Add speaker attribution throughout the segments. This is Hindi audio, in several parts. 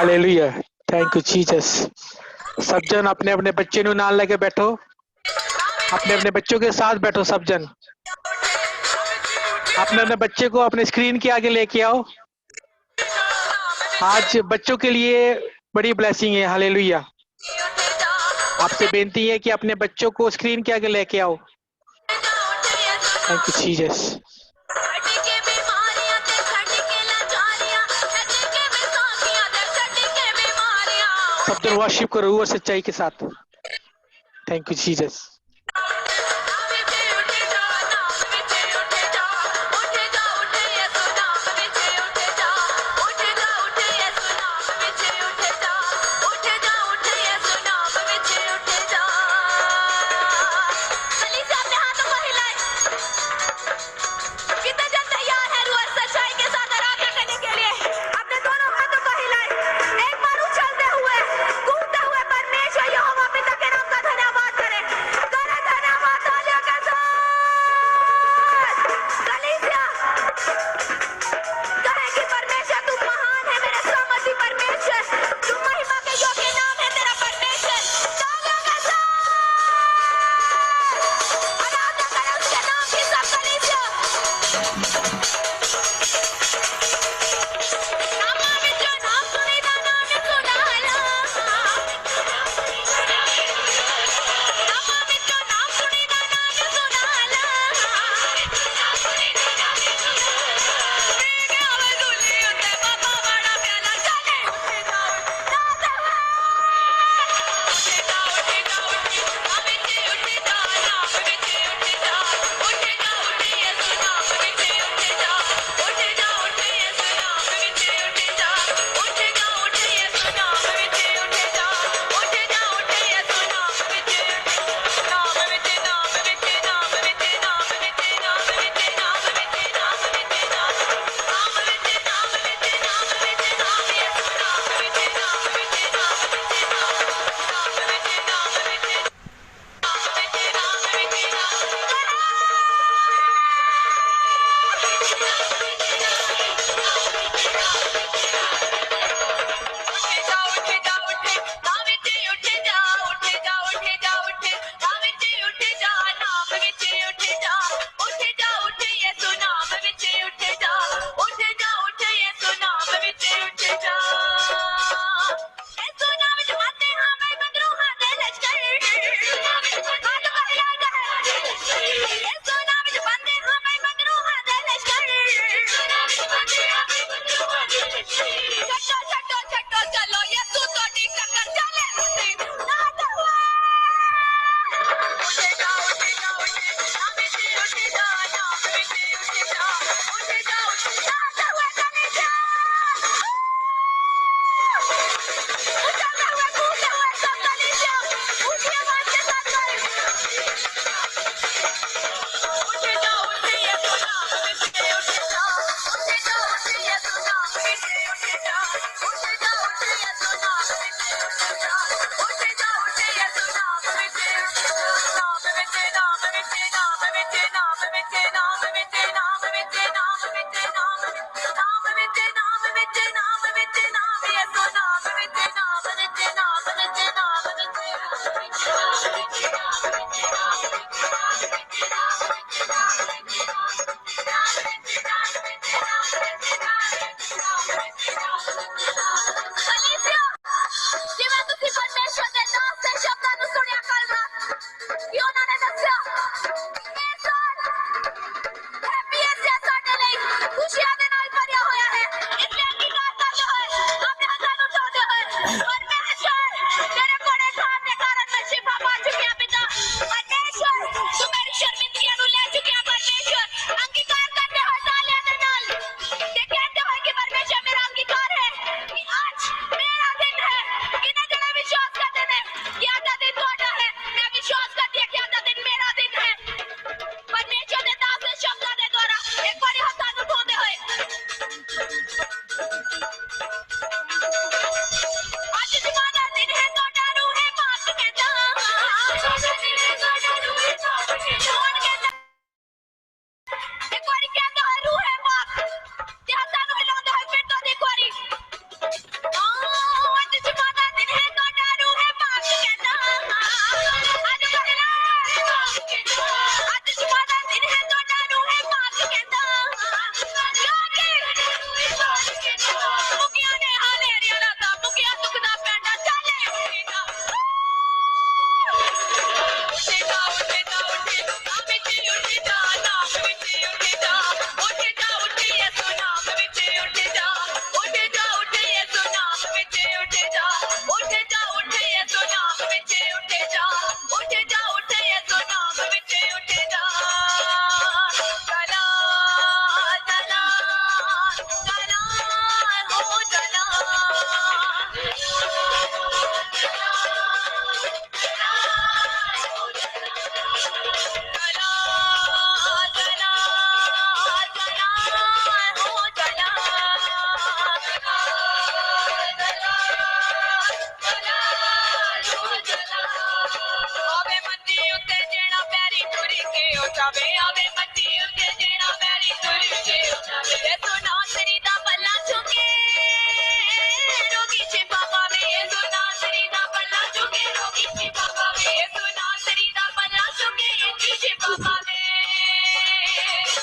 Speaker 1: हालेलुया। Thank you Jesus. सब जन अपने अपने बच्चे नु नाल लेके बैठो, अपने अपने बच्चों के साथ बैठो। सब जन अपने अपने बच्चे को अपने स्क्रीन के आगे लेके आओ। आज बच्चों के लिए बड़ी ब्लेसिंग है। हालेलुया। आपसे बेनती है कि अपने बच्चों को स्क्रीन के आगे लेके आओ। Thank you Jesus. सब जन वर्शिप करो और सच्चाई के साथ। Thank you Jesus.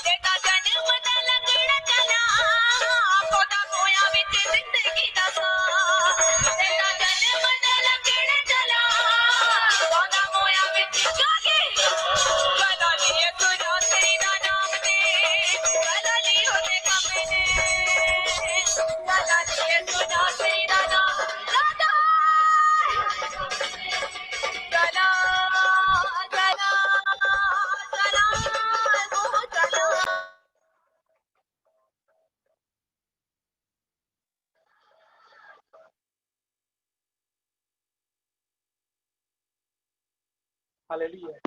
Speaker 2: तेरा जन्म दा लगन चला कोदा होया विच जिंदगी दा सा तेरा जन्म दा लगन चला कोदा होया विच जागे गला लिए सुना तेरी दा नाम दे गला लियो ते कमे ने गला लिए सुना तेरी दा नाम राधा गला गला गला ओ गला
Speaker 1: Hallelujah.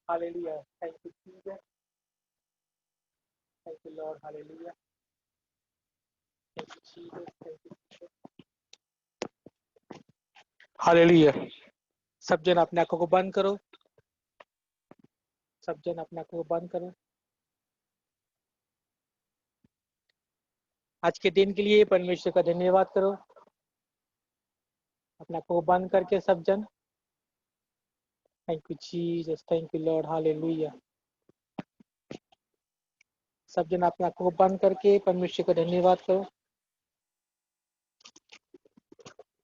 Speaker 1: Hallelujah. Thank you, Jesus. Thank you, Lord. Hallelujah. Thank you, Jesus. Thank you, Jesus. Hallelujah. सब जन अपने आंखों को बंद करो। सब जन अपने आंखों को बंद करो। आज के दिन के लिए परमेश्वर का धन्यवाद करो। अपने आंखों को बंद करके सब जन। Thank you Jesus, thank you Lord, hallelujah. सब जन अपने आंखों को बंद करके परमेश्वर का धन्यवाद करो।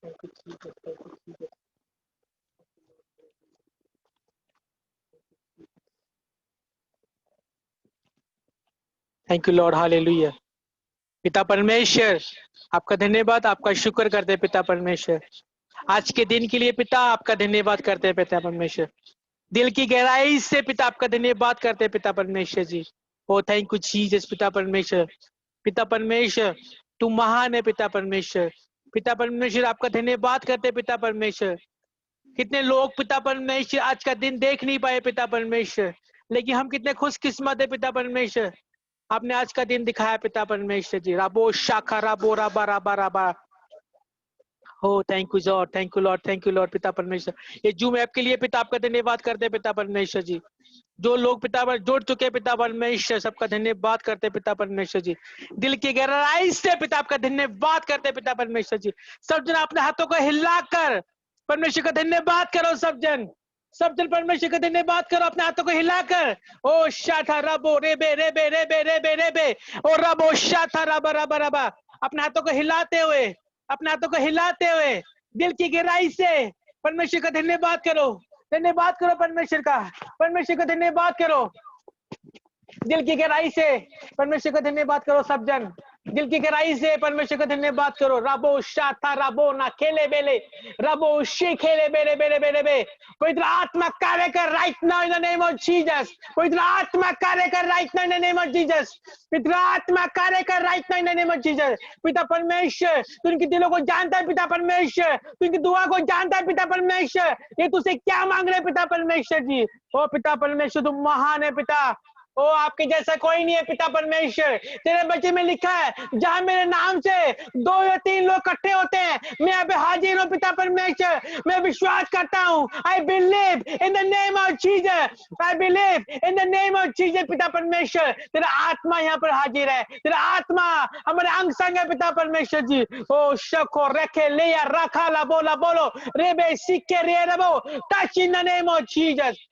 Speaker 1: Thank you Jesus, thank you Jesus. Thank you Lord, hallelujah. पिता परमेश्वर, आपका धन्यवाद, आपका शुक्र करते हैं पिता परमेश्वर। आज के दिन के लिए पिता आपका धन्यवाद करते हैं पिता परमेश्वर। दिल की गहराई से पिता आपका धन्यवाद करते हैं पिता परमेश्वर जी। ओ थैंक यू जीसस पिता परमेश्वर। पिता परमेश्वर, तू महान है पिता परमेश्वर। पिता परमेश्वर, आपका धन्यवाद करते हैं पिता परमेश्वर। कितने लोग पिता परमेश्वर आज का दिन देख नहीं पाए पिता परमेश्वर, लेकिन हम कितने खुशकिस्मत है पिता परमेश्वर। आपने आज का दिन दिखाया पिता परमेश्वर जी। राबो शाखा राबो राबा राबा राबा। हो thank you Lord, thank you Lord, thank you Lord पिता परमेश्वर। ये जूम ऐप के लिए पिता आपका धन्यवाद करते हैं पिता परमेश्वर जी। जो लोग पिता पर जुड़ चुके हैं पिता परमेश्वर, सबका धन्यवाद करते हैं पिता परमेश्वर जी। दिल की गहराई से पिता आपका धन्यवाद करते हैं पिता परमेश्वर जी। सब जन अपने हाथों को हिलाकर परमेश्वर का धन्यवाद करो। सब जन परमेश्वर का धन्यवाद करो अपने हाथों को हिलाकर। ओ शाथा रबो रेबे रेबे रेबे रेबे रेबे ओ रबो शाथा रबा रबा रबा। अपने हाथों को हिलाते हुए, अपने हाथों को हिलाते हुए दिल की गहराई से परमेश्वर का धन्यवाद करो। धन्यवाद करो परमेश्वर का, परमेश्वर का धन्यवाद करो। दिल की गहराई से परमेश्वर का धन्यवाद करो सब जन। दिल की गहराई से परमेश्वर का धन्यवाद करो। रबो शाथा रबो ना खेले बेले रबो शी खेले बेले बेले बेले बे। पवित्र आत्मा कार्य कर right now in the name of Jesus. पवित्र आत्मा कार्य कर right now in the name of Jesus. पवित्र आत्मा कार्य कर right now in the name of Jesus. पिता परमेश्वर, तू उनके दिलों को जानता है पिता परमेश्वर। तू उनकी दुआ को जानता है पिता परमेश्वर। ये तुझसे क्या मांग रहे पिता परमेश्वर जी। ओ पिता परमेश्वर, तू महान है पिता। ओ आपके जैसा कोई नहीं है पिता परमेश्वर। तेरे बच्चे में लिखा है, जहां मेरे नाम से 2 या 3 लोग इकट्ठे होते हैं, मैं यहाँ पे हाजिर हूँ पिता परमेश्वर। मैं विश्वास करता हूँ, I believe in the name of Jesus, I believe in the name of Jesus पिता परमेश्वर। तेरा आत्मा यहाँ पर हाजिर है, तेरा आत्मा हमारे अंग संग है पिता परमेश्वर जी। ओ शको रखे ले या रखा ला बोलो रेबे सिक्के रे रबो touch in the name of Jesus.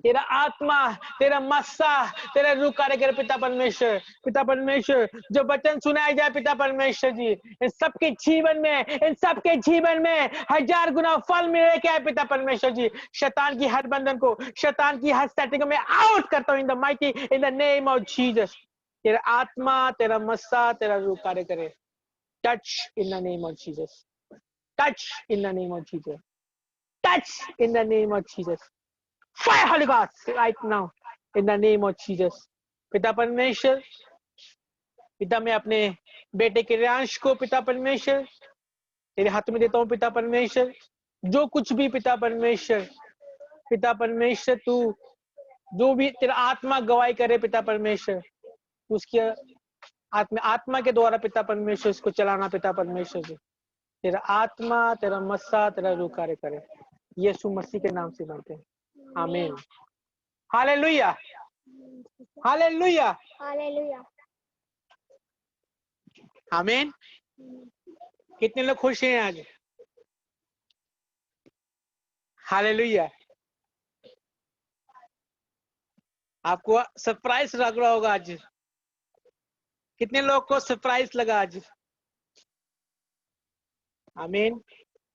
Speaker 1: तेरा आत्मा, तेरा मस्सा, तेरा रूह कार्य करे पिता परमेश्वर। पिता परमेश्वर, जो वचन सुनाया जाए पिता परमेश्वर जी, इन सबके जीवन में, इन सबके जीवन में 1000 गुना फल मिले क्या है पिता परमेश्वर जी। शैतान की हर बंधन को, शैतान की हर सेटिंग में आउट करता हूं इन the mighty in the name of Jesus. तेरा आत्मा, तेरा मस्सा, तेरा रूह कार्य करे। Touch in the name of Jesus, touch in the name of Jesus, touch in the name of Jesus. Fire Holy Ghost right now in the name of Jesus। पिता परमेश्वर, पिता मैं अपने बेटे के रियांश को पिता परमेश्वर तेरे हाथ में देता हूँ पिता परमेश्वर। जो कुछ भी पिता परमेश्वर, पिता परमेश्वर तू जो भी तेरा आत्मा गवाही करे पिता परमेश्वर, उसकी आत्मा के द्वारा पिता परमेश्वर उसको चलाना पिता परमेश्वर जी। तेरा आत्मा, तेरा मस्सा, तेरा रूह कार्य करे। यीशु मसीह के नाम से मांगते हैं, आमीन। हालेलुया, हालेलुया,
Speaker 3: हालेलुया।
Speaker 1: आमीन। कितने लोग खुश हैं आज? हालेलुया। आपको सरप्राइज लग रहा होगा आज। कितने लोग को सरप्राइज लगा आज? आमीन,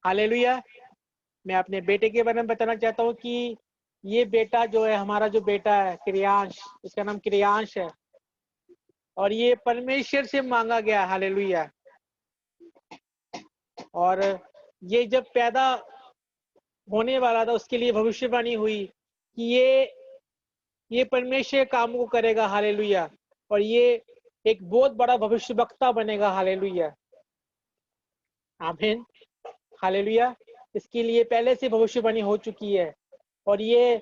Speaker 1: हालेलुया। मैं अपने बेटे के बारे में बताना चाहता हूँ कि ये बेटा जो है, हमारा जो बेटा है क्रियांश, इसका नाम क्रियांश है, और ये परमेश्वर से मांगा गया। हालेलुया। और ये जब पैदा होने वाला था उसके लिए भविष्यवाणी हुई कि ये परमेश्वर काम को करेगा। हालेलुया। और ये एक बहुत बड़ा भविष्यवक्ता बनेगा। हालेलुया, आमीन, हालेलुया। इसके लिए पहले से भविष्यवाणी हो चुकी है। और ये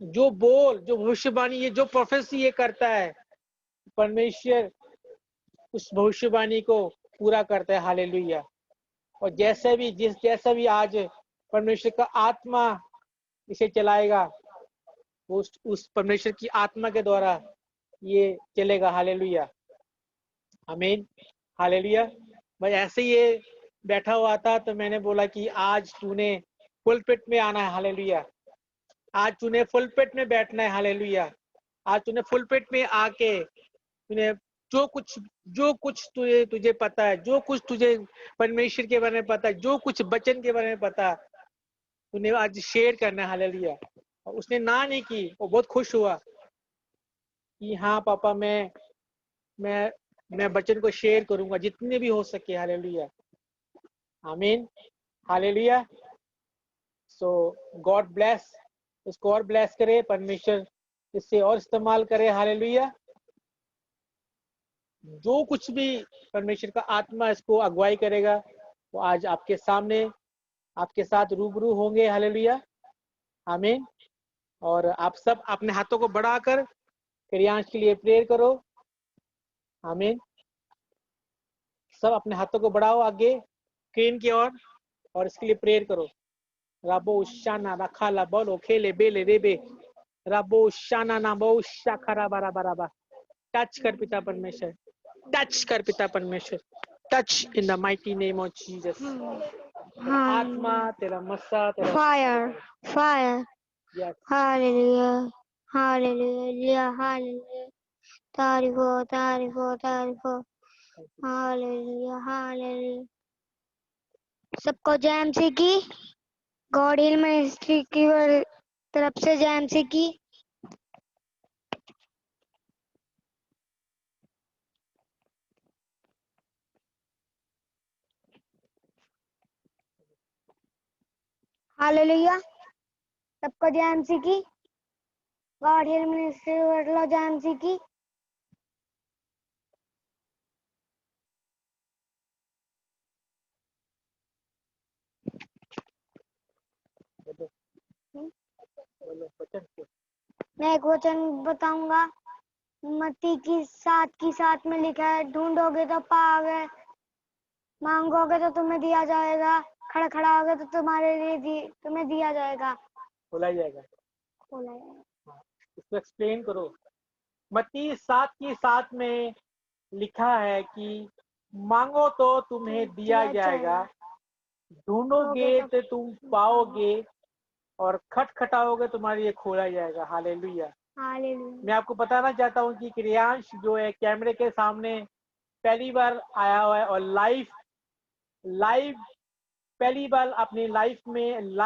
Speaker 1: जो भविष्यवाणी, ये जो प्रोफेसी ये करता है, परमेश्वर उस भविष्यवाणी को पूरा करता है। हालेलुया। और जैसा भी आज परमेश्वर का आत्मा इसे चलाएगा, उस परमेश्वर की आत्मा के द्वारा ये चलेगा। हालेलुया, आमीन, हालेलुया। भाई ऐसे ही ये बैठा हुआ था तो मैंने बोला कि आज तूने फुलपिट में आना है। हालेलुया। आज तूने फुलपिट में बैठना है। हालेलुया। आज तूने फुलपिट में आके तूने जो कुछ तुझे पता है, जो कुछ तुझे परमेश्वर के बारे में पता है, जो कुछ वचन के बारे में पता है, तूने आज शेयर करना है। हालेलुया। और उसने ना नहीं की, वो बहुत खुश हुआ कि हाँ पापा, मैं वचन को शेयर करूंगा जितने भी हो सके। हालेलुया, आमीन, हालेलुया। सो गॉड ब्लेस, इसको और ब्लेस करे, परमेश्वर इससे और इस्तेमाल करे। हालेलुया। जो कुछ भी परमेश्वर का आत्मा इसको अगुवाई करेगा, वो आज आपके सामने, आपके साथ रूबरू होंगे। हालेलुया, आमीन। और आप सब अपने हाथों को बढ़ाकर क्रियांश के लिए प्रेयर करो। आमीन। सब अपने हाथों को बढ़ाओ आगे स्क्रीन की ओर और इसके लिए प्रेयर करो। राबो शाना रखाला बोलो खेले बेले रेबे, राबो शाना ना बो शाखरा बारा बारा। टच कर पिता परमेश्वर, टच कर पिता परमेश्वर, touch in the mighty name of Jesus. आत्मा तेरा मस्सा तेरा
Speaker 3: Fire.
Speaker 1: Yes,
Speaker 3: Hallelujah. Hallelujah. Hallelujah. तारीफो. Hallelujah. Hallelujah. सबको जय मसीह की। गॉड हिल मिनिस्ट्री की तरफ से जय मसीह की। हालेलुया। सबको जय मसीह की। गॉड हिल मिनिस्ट्री वर्लो जय मसीह की।
Speaker 1: बोलो वचन को।
Speaker 3: मैं एक वचन बताऊंगा। मत्ती की 7 में लिखा है, ढूंढोगे तो पाओगे, मांगोगे तो तुम्हें दिया जाएगा, खड़खड़ाओगे तो तुम्हें दिया जाएगा।
Speaker 1: बोला जाएगा।
Speaker 3: खोला जाएगा।
Speaker 1: इसको एक्सप्लेन करो। मत्ती 7:7 में लिखा है कि मांगो तो तुम्हें दिया जाएगा, ढूंढोगे तो तुम पाओगे, और खटखटाओगे तुम्हारे लिए खोला जाएगा। हालेलुया।
Speaker 3: हालेलुया।
Speaker 1: मैं आपको बताना चाहता हूँ कि क्रियांश जो है कैमरे के सामने पहली बार आया हुआ है, और लाइव पहली बार अपनी लाइफ में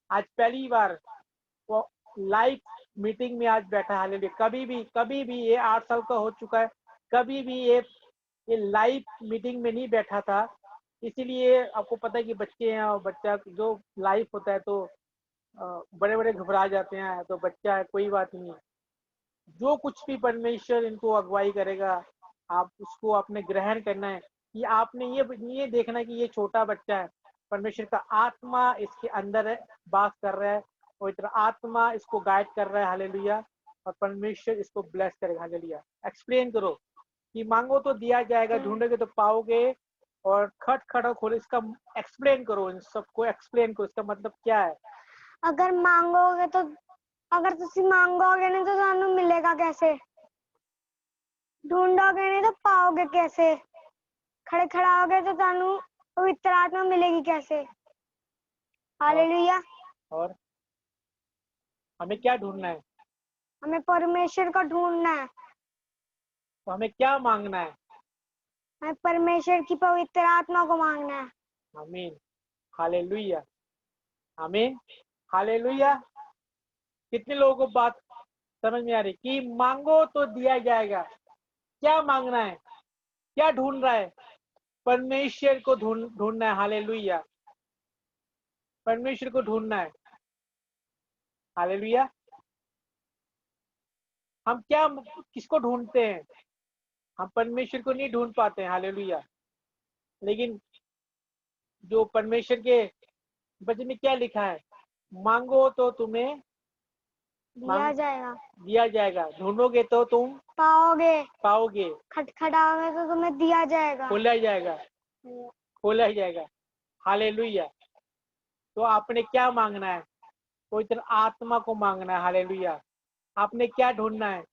Speaker 1: आज पहली बार वो लाइव मीटिंग में आज बैठा। हालेलुया। कभी भी ये 8 साल का हो चुका है, कभी भी ये लाइव मीटिंग में नहीं बैठा था। इसीलिए आपको पता है कि बच्चे हैं, और बच्चा जो लाइव होता है तो बड़े बड़े घबरा जाते हैं। तो बच्चा है, कोई बात नहीं। जो कुछ भी परमेश्वर इनको अगुवाई करेगा, आप उसको आपने ग्रहण करना है। कि आपने ये देखना है कि ये छोटा बच्चा है, परमेश्वर का आत्मा इसके अंदर है, वास कर रहा है, और इतना आत्मा इसको गाइड कर रहा है। हालेलुया। और परमेश्वर इसको ब्लेस करेगा। हालेलुया। एक्सप्लेन करो कि मांगो तो दिया जाएगा, ढूंढोगे तो पाओगे, और खटखटाओ खोलो। इसका एक्सप्लेन करो, इन सबको एक्सप्लेन करो, इसका मतलब क्या है।
Speaker 3: अगर मांगोगे तो, अगर तुसी मांगोगे नहीं तो ਤੁਹਾਨੂੰ मिलेगा कैसे? ढूंढोगे नहीं तो पाओगे कैसे? खड़खड़ाओगे तो ਤੁਹਾਨੂੰ पवित्र आत्मा मिलेगी कैसे? हालेलुया।
Speaker 1: और हमें क्या ढूंढना है?
Speaker 3: हमें परमेश्वर को ढूंढना है।
Speaker 1: तो हमें क्या मांगना है?
Speaker 3: हमें परमेश्वर की पवित्र आत्मा को मांगना है।
Speaker 1: आमीन, हालेलुया, आमीन, हालेलुया। कितने लोगों को बात समझ में आ रही कि मांगो तो दिया जाएगा? क्या मांगना है? क्या ढूंढ रहा है? परमेश्वर को ढूंढना है। हालेलुया, परमेश्वर को ढूंढना है। हालेलुया। हम क्या किसको ढूंढते हैं? हम परमेश्वर को नहीं ढूंढ पाते हैं। हालेलुया। लेकिन जो परमेश्वर के वचन में क्या लिखा है? मांगो तो तुम्हें
Speaker 3: दिया जाएगा,
Speaker 1: दिया जाएगा, ढूंढोगे तो तुम
Speaker 3: पाओगे,
Speaker 1: पाओगे,
Speaker 3: खटखटाओगे तो तुम्हें दिया जाएगा।
Speaker 1: खोला जाएगा, खोला जाएगा। हालेलुया। तो आपने क्या मांगना है? पवित्र आत्मा को मांगना है। हालेलुया। आपने क्या ढूंढना है?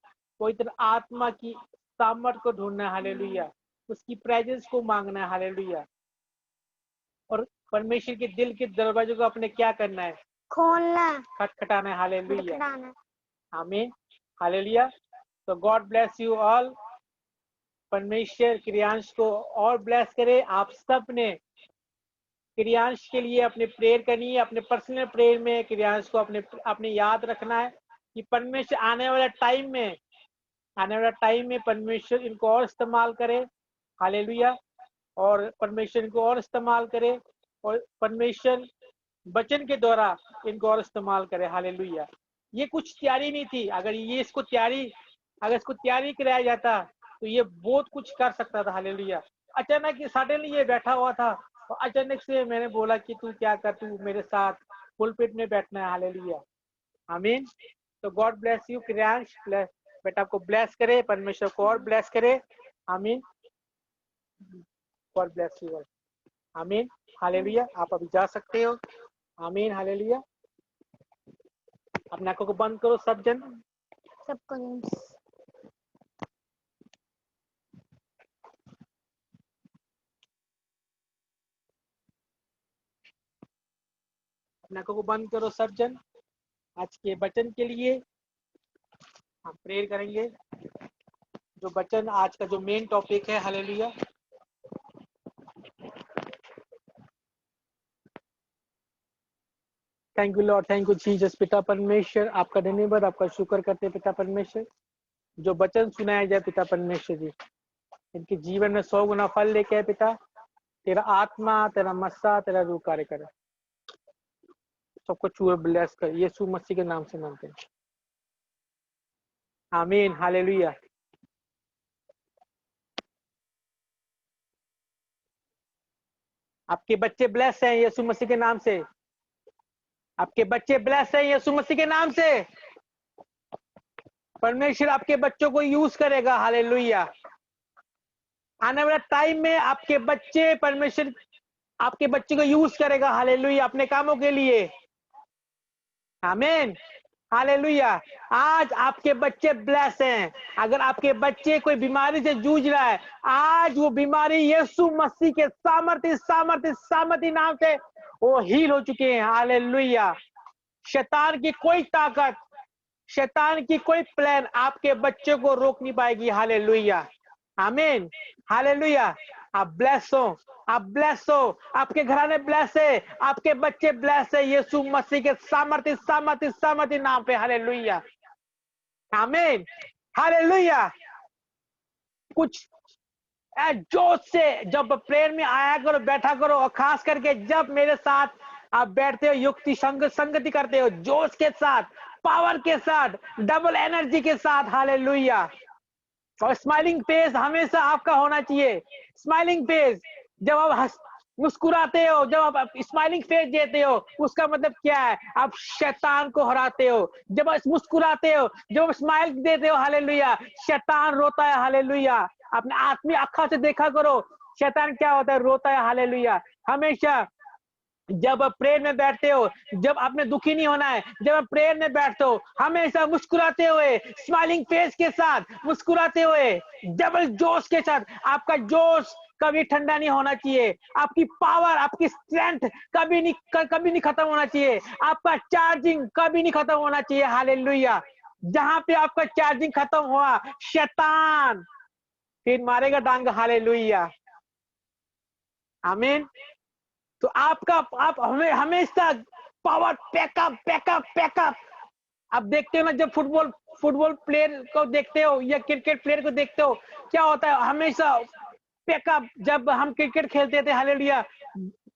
Speaker 1: पवित्र आत्मा की सामर्थ को ढूंढना है। हालेलुया। उसकी प्रेजेंस को मांगना है। हालेलुया। और परमेश्वर के दिल के दरवाजों को आपने क्या करना है?
Speaker 3: खोलना है,
Speaker 1: खटखटाना है। हालेलुया,
Speaker 3: खटखटाना है।
Speaker 1: आमीन, हालेलुया। तो गॉड ब्लेस यू ऑल। परमेश्वर क्रियांश को और ब्लेस करे। आप सब ने क्रियांश के लिए अपने प्रेयर करनी है। अपने पर्सनल प्रेयर में क्रियांश को अपने याद रखना है कि परमेश्वर आने वाला टाइम में परमेश्वर इनको और इस्तेमाल करे। हालेलुया। और परमेश्वर इनको और इस्तेमाल करे और परमेश्वर वचन के द्वारा इनको और इस्तेमाल करे। हालेलुया। ये कुछ तैयारी नहीं थी। अगर इसको तैयारी कराया जाता तो ये बहुत कुछ कर सकता था। हालेलुया। अचानक सडनली ये बैठा हुआ था और अचानक से मैंने बोला कि तू क्या कर, तू मेरे साथ पुलपिट में बैठना है। हालेलुया, आमीन। तो गॉड ब्लेस यू क्रियांश, बेटा को ब्लेस करे, परमेश्वर को और ब्लेस करे। आमीन। गॉड ब्लेस यू, आमीन, हालेलुया। आप अभी जा सकते हो। आमीन, हालेलुया। अपने आंखों को बंद करो सब जन।
Speaker 3: सबको
Speaker 1: अपने आंखों को बंद करो सब जन। आज के वचन के लिए हम प्रेयर करेंगे। जो वचन आज का जो मेन टॉपिक है, hallelujah. Thank you Lord, thank you Jesus. पिता परमेश्वर, आपका धन्यवाद, आपका शुक्र करते हैं पिता परमेश्वर। जो वचन सुनाया जाए पिता परमेश्वर जी, इनके जीवन में 100 गुना फल लेके आए पिता। तेरा आत्मा, तेरा मस्सा, तेरा रूह कार्य करे। सबको छुए ब्लेस कर, यीशु मसीह के नाम से मांगते हैं, आमीन, हालेलुया। आपके बच्चे ब्लेस हैं यीशु मसीह के नाम से। आपके बच्चे ब्लेस हैं यीशु मसीह के नाम से। परमेश्वर आपके बच्चों को यूज करेगा। हालेलुया। आने वाले टाइम में आपके बच्चे, परमेश्वर आपके बच्चे को यूज करेगा। हालेलुया, अपने कामों के लिए। आमीन, हालेलुया। आज आपके बच्चे ब्लेस हैं। अगर आपके बच्चे कोई बीमारी से जूझ रहा है, आज वो बीमारी यीशु मसीह के सामर्थ्य नाम से वो हील हो चुके हैं। हालेलुया। शैतान की कोई ताकत, शैतान की कोई प्लान आपके बच्चे को रोक नहीं पाएगी। हालेलुया, आमीन, हालेलुया। आप ब्लेस हो, आप ब्लेस हो, आपके घराने ब्लेस है, आपके बच्चे ब्लेस है यीशु मसीह के सामर्थ्य नाम पे। हालेलुया, आमीन, हालेलुया। कुछ जोश से जब प्रेयर में आया करो, बैठा करो, और खास करके जब मेरे साथ आप बैठते हो, युक्ति संगति करते हो, जोश के साथ, पावर के साथ, डबल एनर्जी के साथ। हालेलुया। और स्माइलिंग फेस हमेशा आपका होना चाहिए। स्माइलिंग फेस, जब आप मुस्कुराते हो, जब आप स्माइलिंग फेस देते हो, उसका मतलब क्या है? आप शैतान को हराते हो। जब आप मुस्कुराते हो, जब आप स्माइल देते हो, हालेलुया, शैतान रोता है। हालेलुया। अपने आत्मीय आँखों से देखा करो, शैतान क्या होता है? रोता है। हालेलुया। हमेशा जब आप प्रेयर में बैठते हो, जब आपने दुखी नहीं होना है, जब आप प्रेयर में बैठते हो, हमेशा मुस्कुराते हुए, स्माइलिंग फेस के साथ, मुस्कुराते हुए, डबल जोश के साथ। आपका जोश कभी ठंडा नहीं होना चाहिए। आपकी पावर, आपकी स्ट्रेंथ कभी नहीं खत्म होना चाहिए। आपका चार्जिंग कभी नहीं खत्म होना चाहिए। हालेलुया। जहां पे आपका चार्जिंग खत्म हुआ, शैतान फिर मारेगा डांग। हालेलुया, आमीन। तो आप हमें हमेशा पावर पैकअप पैकअप पैकअप। आप देखते हो ना, जब फुटबॉल प्लेयर को देखते हो या क्रिकेट प्लेयर को देखते हो, क्या होता है हमेशा पैकअप। जब हम क्रिकेट खेलते थे, हालेलुया,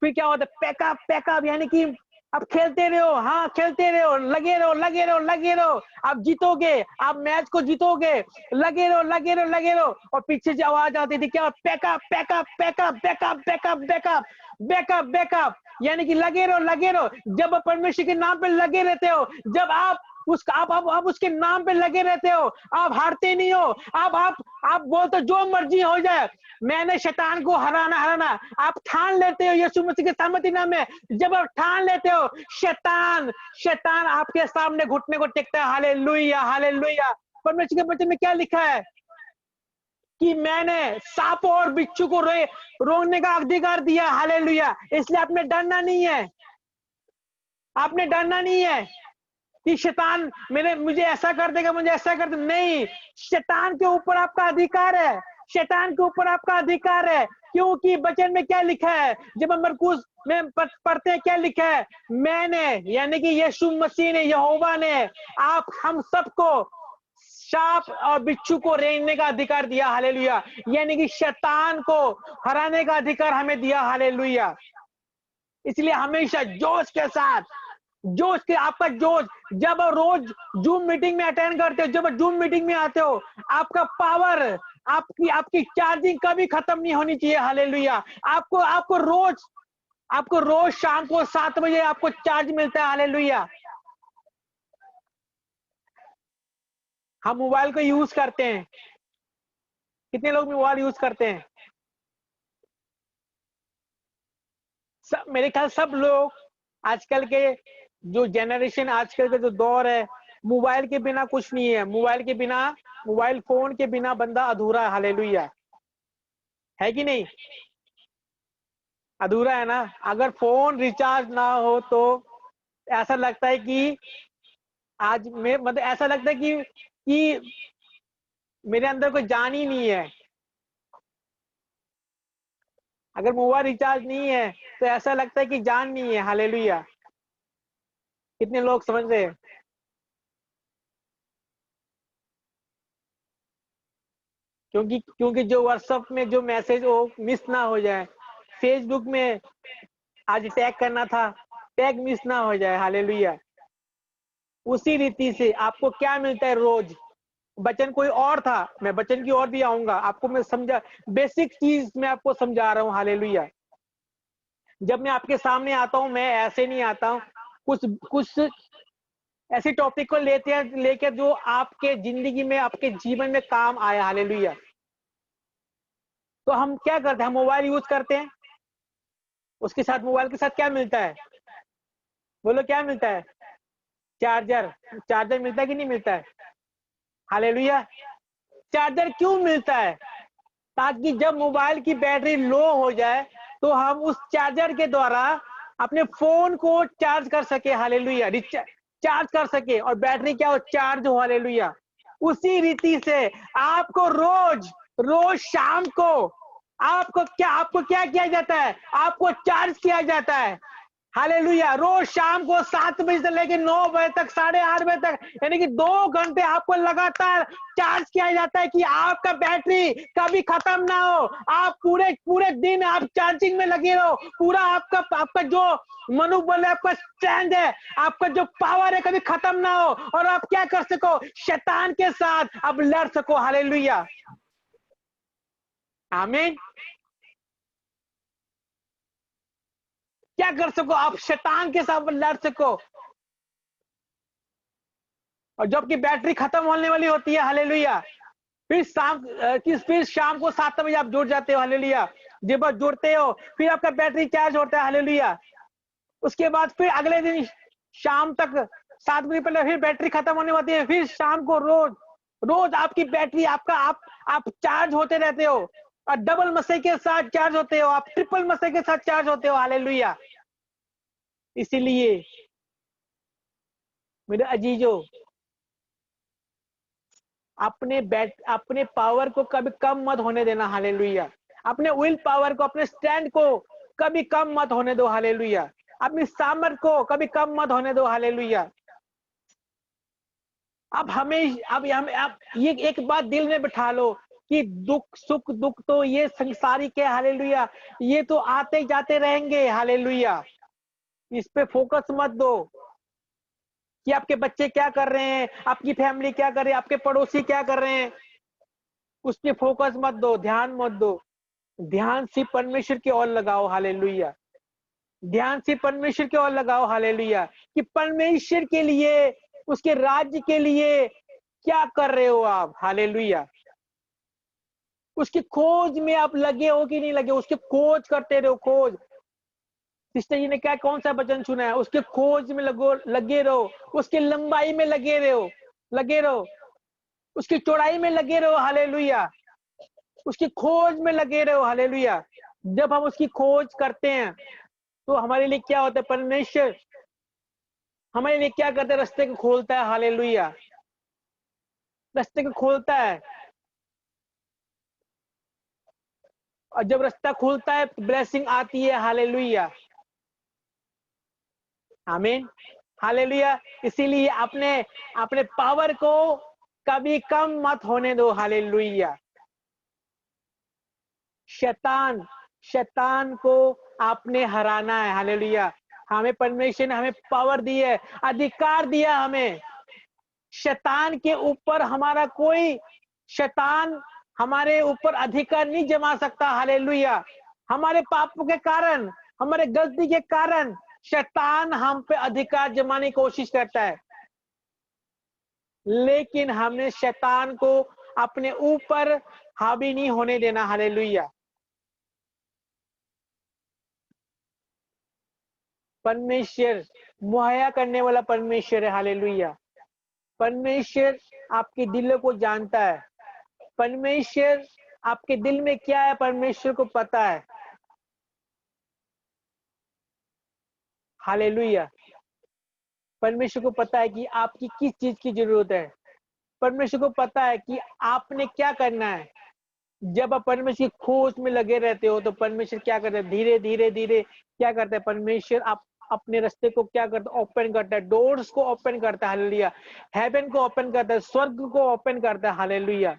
Speaker 1: फिर क्या होता है पैकअप पैकअप, यानी कि आप खेलते रहो, हाँ खेलते रहो, लगे रहो लगे रहो लगे रहो, आप जीतोगे, आप मैच को जीतोगे, लगे रहो लगे रहो लगे रहो। और पीछे से आवाज आती थी क्या, pack up pack up pack up backup backup backup backup backup, यानी कि लगे रहो। जब आप परमेश्वर के नाम पे लगे रहते हो, जब आप उसके नाम पे लगे रहते हो, आप हारते नहीं हो। आप बोलते हो जो मर्जी हो जाए, मैंने शैतान को हराना। आप ठान लेते हो यीशु मसीह के सामर्थ्य नाम में। जब आप ठान लेते हो, शैतान आपके सामने घुटने को टेकता है। Hallelujah hallelujah. परमेश्वर के वचन में क्या लिखा है कि मैंने सांपों और बिच्छू को रोकने का अधिकार दिया। हालेलुया। इसलिए आपने डरना नहीं है, आपने डरना नहीं है कि शैतान मुझे ऐसा कर देगा, मुझे ऐसा कर देगा। नहीं, शैतान के ऊपर आपका अधिकार है, शैतान के ऊपर आपका अधिकार है। क्योंकि वचन में क्या लिखा है, जब हम मरकुस में पढ़ते हैं, क्या लिखा है, मैंने यानी कि यीशु मसीह ने, यहोवा ने हम सबको सांप और बिच्छू को रेंगने का अधिकार दिया। हालेलुया। यानी कि शैतान को हराने का अधिकार हमें दिया। हालेलुया। इसलिए हमेशा जोश के साथ, आपका जोश, जब रोज जूम मीटिंग में अटेंड करते हो, जब जूम मीटिंग में आते हो, आपका पावर, आपकी चार्जिंग कभी खत्म नहीं होनी चाहिए। हालेलुया। आपको रोज शाम को 7 बजे आपको चार्ज मिलता है। हालेलुया। हम मोबाइल को यूज करते हैं, कितने लोग मोबाइल यूज करते हैं? मेरे ख्याल सब लोग, आजकल के जो जनरेशन, आजकल का जो दौर है, मोबाइल के बिना कुछ नहीं है। मोबाइल फोन के बिना बंदा अधूरा है। हालेलुया, है कि नहीं? अधूरा है ना। अगर फोन रिचार्ज ना हो तो ऐसा लगता है कि मतलब ऐसा लगता है कि मेरे अंदर कोई जान ही नहीं है। अगर मोबाइल रिचार्ज नहीं है तो ऐसा लगता है कि जान नहीं है। हालेलुया। कितने लोग समझ रहे हैं? क्योंकि जो व्हाट्सएप में जो मैसेज वो मिस ना हो जाए, फेसबुक में आज टैग करना था, टैग मिस ना हो जाए। हालेलुया। उसी रीति से आपको क्या मिलता है रोज? वचन कोई और था, मैं वचन की ओर भी आऊंगा। आपको मैं समझा, बेसिक चीज मैं आपको समझा रहा हूँ। हालेलुया। जब मैं आपके सामने आता हूँ, मैं ऐसे नहीं आता हूँ, कुछ ऐसे टॉपिक को लेकर जो आपके जिंदगी में, आपके जीवन में काम आया। हालेलुया। तो हम क्या करते हैं, हम मोबाइल यूज करते हैं, उसके साथ मोबाइल के साथ क्या मिलता है? बोलो क्या मिलता है? चार्जर मिलता है कि नहीं मिलता है? हालेलुया। चार्जर क्यों मिलता है? ताकि जब मोबाइल की बैटरी लो हो जाए तो हम उस चार्जर के द्वारा अपने फोन को चार्ज कर सके। हालेलुया। चार्ज कर सके और बैटरी क्या हो, चार्ज हो। हालेलुया। उसी रीति से आपको रोज शाम को आपको क्या किया जाता है? आपको चार्ज किया जाता है। हालेलुया। रोज शाम को 7 बजे से लेकर 9 बजे तक, 8:30 बजे तक, यानी कि 2 घंटे आपको लगातार चार्ज किया जाता है कि आपका बैटरी कभी खत्म ना हो। आप पूरे दिन आप चार्जिंग में लगे रहो। पूरा आपका जो मनोबल है, आपका स्ट्रेंथ है, आपका जो पावर है, कभी खत्म ना हो। और आप क्या कर सको, शैतान के साथ आप लड़ सको। हालेलुया। आमीन। क्या कर सको, आप शैतान के साथ लड़ सको। और जबकि बैटरी खत्म होने वाली होती है। हालेलुया। फिर शाम को 7 बजे आप जुड़ जाते हो। हालेलुया। जब आप जुड़ते हो फिर आपका बैटरी चार्ज होता है। हालेलुया। उसके बाद फिर अगले दिन शाम तक 7 बजे पहले फिर बैटरी खत्म होने वाली है। फिर शाम को रोज आपकी बैटरी आप चार्ज होते रहते हो। और डबल मसई के साथ चार्ज होते हो, आप ट्रिपल मसई के साथ चार्ज होते हो। हालेलुया। इसीलिए मेरे अजीजों, अपने पावर को कभी कम मत होने देना। हालेलुया। अपने विल पावर को, अपने स्टैंड को कभी कम मत होने दो। हालेलुया। अपनी सामर्थ को कभी कम मत होने दो। हालेलुया। अब ये एक बात दिल में बिठा लो कि दुख सुख दुख तो ये संसारिक है। हालेलुया। ये तो आते जाते रहेंगे। हालेलुया। इस पे फोकस मत दो कि आपके बच्चे क्या कर रहे हैं, आपकी फैमिली क्या कर रही है, आपके पड़ोसी क्या कर रहे हैं। उस पे फोकस मत दो, ध्यान मत दो। ध्यान सिर्फ परमेश्वर की ओर लगाओ। हालेलुया। ध्यान सिर्फ परमेश्वर की ओर लगाओ। हालेलुया। कि परमेश्वर के लिए, उसके राज्य के लिए क्या कर रहे हो आप। हालेलुया। उसकी खोज में आप लगे हो कि नहीं लगे, उसके खोज करते रहो। खोज, सिस्टर जी ने क्या कौन सा वचन सुना है, उसके खोज में लगे रहो। उसकी लंबाई में लगे रहो। उसकी चौड़ाई में लगे रहो। हालेलुया। उसकी खोज में लगे रहो। हालेलुया। जब हम उसकी खोज करते हैं तो हमारे लिए क्या होता है, परमेश्वर हमारे लिए क्या करते हैं, रास्ते को खोलता है। हालेलुया। रास्ते को खोलता है। और जब रास्ता खुलता है तो ब्लेसिंग आती है। हालेलुया। आमीन। हालेलुया। इसीलिए अपने अपने पावर को कभी कम मत होने दो। हालेलुया। शैतान को आपने हराना है। हालेलुया। हमें परमेश्वर ने हमें पावर दी है, अधिकार दिया हमें। शैतान के ऊपर हमारा कोई शैतान हमारे ऊपर अधिकार नहीं जमा सकता। हालेलुया। हमारे पापों के कारण, हमारे गलती के कारण शैतान हम पे अधिकार जमाने की कोशिश करता है, लेकिन हमने शैतान को अपने ऊपर हावी नहीं होने देना। हालेलुया। परमेश्वर मुहैया करने वाला परमेश्वर है। हालेलुया। परमेश्वर आपके दिल को जानता है। परमेश्वर आपके दिल में क्या है, परमेश्वर को पता है। हालेलुया। परमेश्वर को पता है कि आपकी किस चीज की जरूरत है। परमेश्वर को पता है कि आपने क्या करना है। जब आप परमेश्वर की खोज में लगे रहते हो तो परमेश्वर क्या करता है, धीरे धीरे धीरे क्या करता है परमेश्वर, आप अपने रास्ते को क्या करता है, ओपन करता है। डोर्स को ओपन करता है। हालेलुया। हेवन को ओपन करता है, स्वर्ग को ओपन करता है। हालेलुया।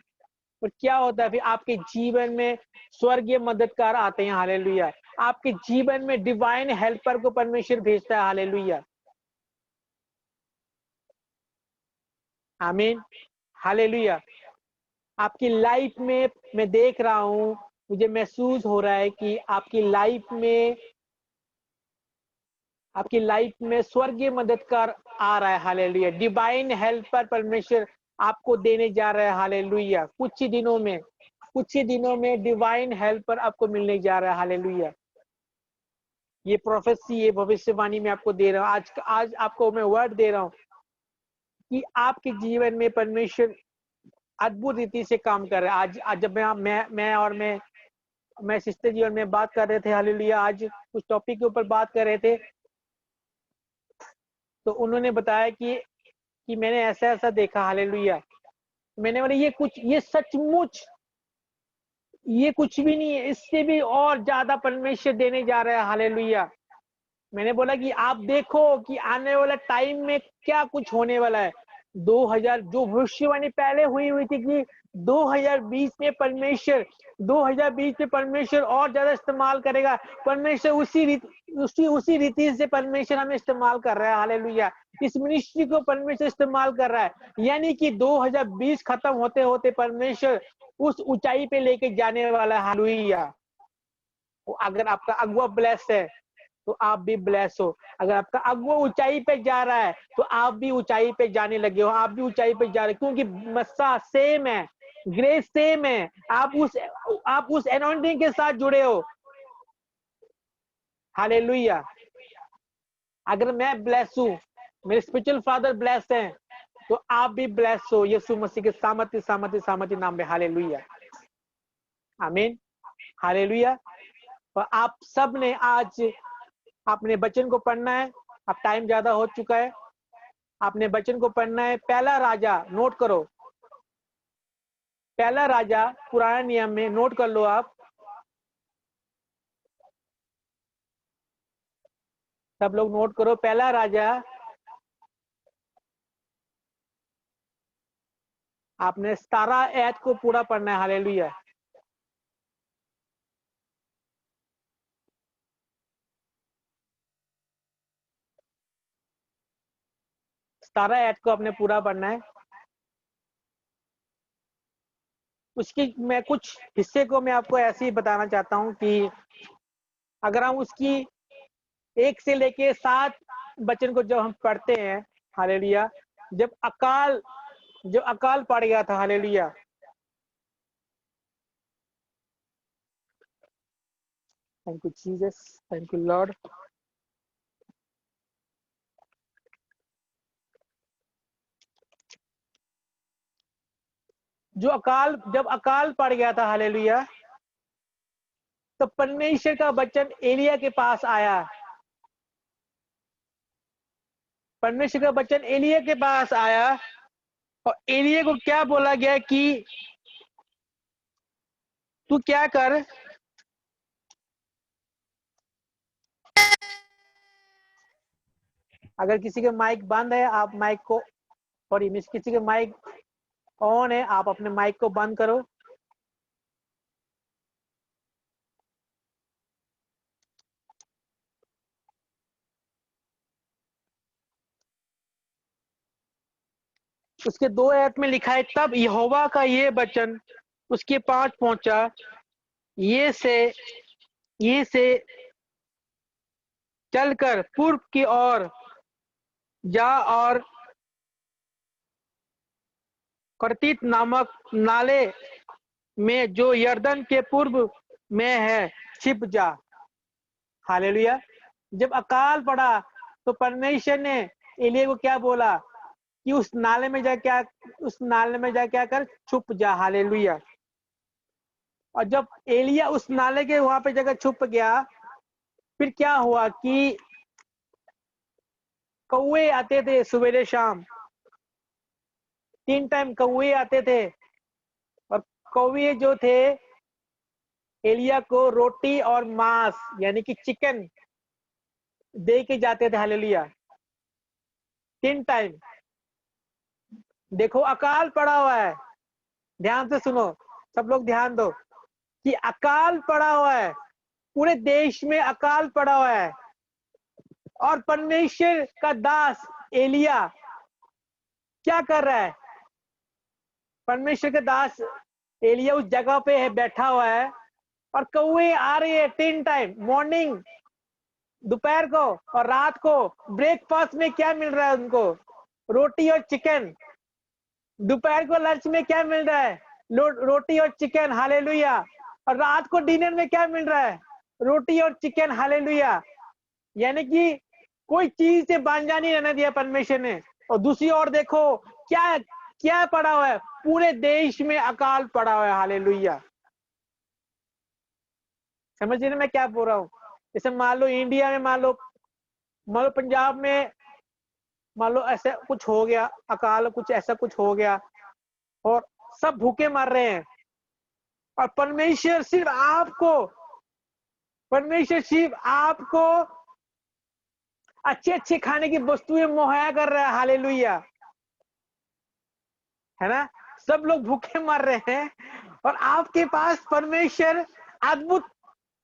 Speaker 1: और क्या होता है फिर आपके जीवन में स्वर्गीय मददगार आते हैं। हालेलुया। आपके जीवन में डिवाइन हेल्पर को परमेश्वर भेजता है। हालेलुया। आमीन। हालेलुया। आपकी लाइफ में मैं देख रहा हूं, मुझे महसूस हो रहा है कि आपकी लाइफ में स्वर्गीय मददगार आ रहा है। हालेलुया। डिवाइन हेल्पर परमेश्वर आपको देने जा रहा है। हालेलुया। कुछ ही दिनों में डिवाइन हेल्पर आपको मिलने जा रहा है। हालेलुया। ये प्रोफेसी, ये भविष्यवाणी मैं आपको दे रहा हूँ। आज आपको मैं वर्ड दे रहा हूँ कि आपके जीवन में परमेश्वर अद्भुत रीति से काम कर रहा है। आज जब मैं सिस्टर जी और मैं बात कर रहे थे, हालेलुया, आज उस टॉपिक के ऊपर बात कर रहे थे, तो उन्होंने बताया कि मैंने ऐसा ऐसा देखा। हालेलुया। मैंने बोला ये सचमुच, ये कुछ भी नहीं है, इससे भी और ज्यादा परमेश्वर देने जा रहा है। हालेलुया। मैंने बोला कि आप देखो कि आने वाला टाइम में क्या कुछ होने वाला है। 2000 जो भविष्यवाणी पहले हुई थी कि 2020 में परमेश्वर और ज्यादा इस्तेमाल करेगा। परमेश्वर उसी रीति से परमेश्वर हमें इस्तेमाल कर रहा है। हालेलुया। इस मिनिस्ट्री को परमेश्वर इस्तेमाल कर रहा है, यानी कि 2020 खत्म होते होते परमेश्वर उस ऊंचाई पे लेके जाने वाला है। हालेलुया। अगर आपका अगुआ ब्लेस है तो आप भी ब्लेस हो। अगर आपका अगुआ ऊंचाई पे जा रहा है तो आप भी ऊंचाई पे जाने लगे हो, आप भी ऊंचाई पे जा रहे हो, क्योंकि मस्सा सेम है, ग्रेस सेम है। आप उस एनॉइंटिंग के साथ जुड़े हो। हालेलुया। अगर मैं ब्लेस हूं, मेरे स्पिरिचुअल फादर ब्लेस हैं, तो आप भी ब्लेस हो यीशु मसीह के सामर्थ्य नाम में। हालेलुया। आमीन। हालेलुया। और आप सब ने आज अपने वचन को पढ़ना है। अब टाइम ज्यादा हो चुका है, आपने वचन को पढ़ना है। पहला राजा, नोट करो, पहला राजा पुराने नियम में, नोट कर लो आप, सब लोग नोट करो, पहला राजा, आपने 17 आयत को पूरा पढ़ना है। हालेलुया। सारा ऐड को आपने पूरा पढ़ना है। उसकी मैं कुछ हिस्से को मैं आपको ऐसे ही बताना चाहता हूं कि अगर हम उसकी 1 से लेके 7 वचन को जब हम पढ़ते हैं, हालेलुया, जब अकाल पड़ गया था, hallelujah, thank you Jesus, thank you Lord. जब अकाल पड़ गया था, हालेलुया, तो परमेश्वर का वचन एलिया के पास आया। परमेश्वर का वचन एलिया के पास आया और एलिया को क्या बोला गया कि तू क्या कर, अगर किसी के माइक बंद है आप माइक को, सॉरी मिस, किसी के माइक ऑन है आप अपने माइक को बंद करो। उसके 2 आयत में लिखा है, तब यहोवा का ये वचन उसके पास पहुंचा, ये से चलकर पूर्व की ओर जा और कर्तित नामक नाले में जो यर्दन के पूर्व में है छिप जा। हालेलुया। जब अकाल पड़ा तो परमेश्वर ने एलिया को क्या बोला कि उस नाले में जा क्या कर, छुप जा। हालेलुया। और जब एलिया उस नाले के वहां पे जगह छुप गया, फिर क्या हुआ कि कौवे आते थे सवेरे शाम, 3 टाइम कौवे आते थे, और कौवे जो थे एलिया को रोटी और मांस यानी कि चिकन दे के जाते थे। हालेलुया। 3 टाइम। देखो अकाल पड़ा हुआ है, ध्यान से सुनो, सब लोग ध्यान दो कि अकाल पड़ा हुआ है, पूरे देश में अकाल पड़ा हुआ है, और परमेश्वर का दास एलिया क्या कर रहा है? परमेश्वर का दास एलिया उस जगह पे है, बैठा हुआ है, और कौवे आ रही है 3 टाइम, मॉर्निंग, दोपहर को और रात को। ब्रेकफास्ट में क्या मिल रहा है उनको? रोटी और चिकन। दोपहर को लंच में क्या मिल रहा है? रोटी और चिकन। हालेलुया। और रात को डिनर में क्या मिल रहा है? रोटी और चिकन। हालेलुया। यानी कि कोई चीज से बांझा नहीं रहने दिया परमेश्वर ने। और दूसरी ओर देखो क्या क्या पड़ा हुआ है, पूरे देश में अकाल पड़ा हुआ है। हालेलुया। समझ रहे मैं क्या बोल रहा हूँ? जैसे मान लो इंडिया में, मान लो पंजाब में, मान लो ऐसा कुछ हो गया, अकाल कुछ ऐसा कुछ हो गया और सब भूखे मर रहे हैं, और परमेश्वर सिर्फ आपको अच्छे अच्छे खाने की वस्तुएं मुहैया कर रहा है। हालेलुया। है ना? सब लोग भूखे मर रहे हैं और आपके पास परमेश्वर अद्भुत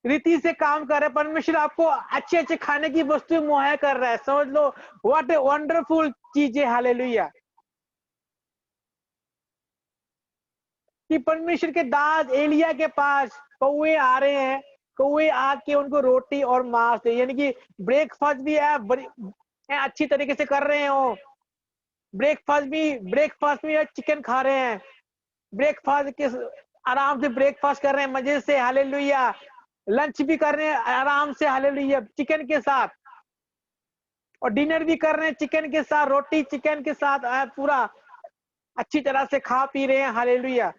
Speaker 1: रीति से काम कर रहा है। परमेश्वर आपको अच्छे अच्छे खाने की वस्तुएं मुहैया कर रहा है। समझ लो, व्हाट ए वंडरफुल चीज है। हालेलुया। कि परमेश्वर के दास एलिया के पास कौवे आ रहे हैं, कौवे आके उनको रोटी और मांस दे, यानी कि ब्रेकफास्ट भी है, अच्छी तरीके से कर रहे हो। ब्रेकफास्ट भी चिकन खा रहे हैं, ब्रेकफास्ट के आराम से ब्रेकफास्ट कर रहे हैं मजे से। हालेलुया। लंच भी कर रहे हैं आराम से, हालेलुया, चिकन के साथ, और डिनर भी कर रहे हैं चिकन के साथ, रोटी चिकन के साथ, पूरा अच्छी तरह से खा पी रहे हैं। हालेलुया।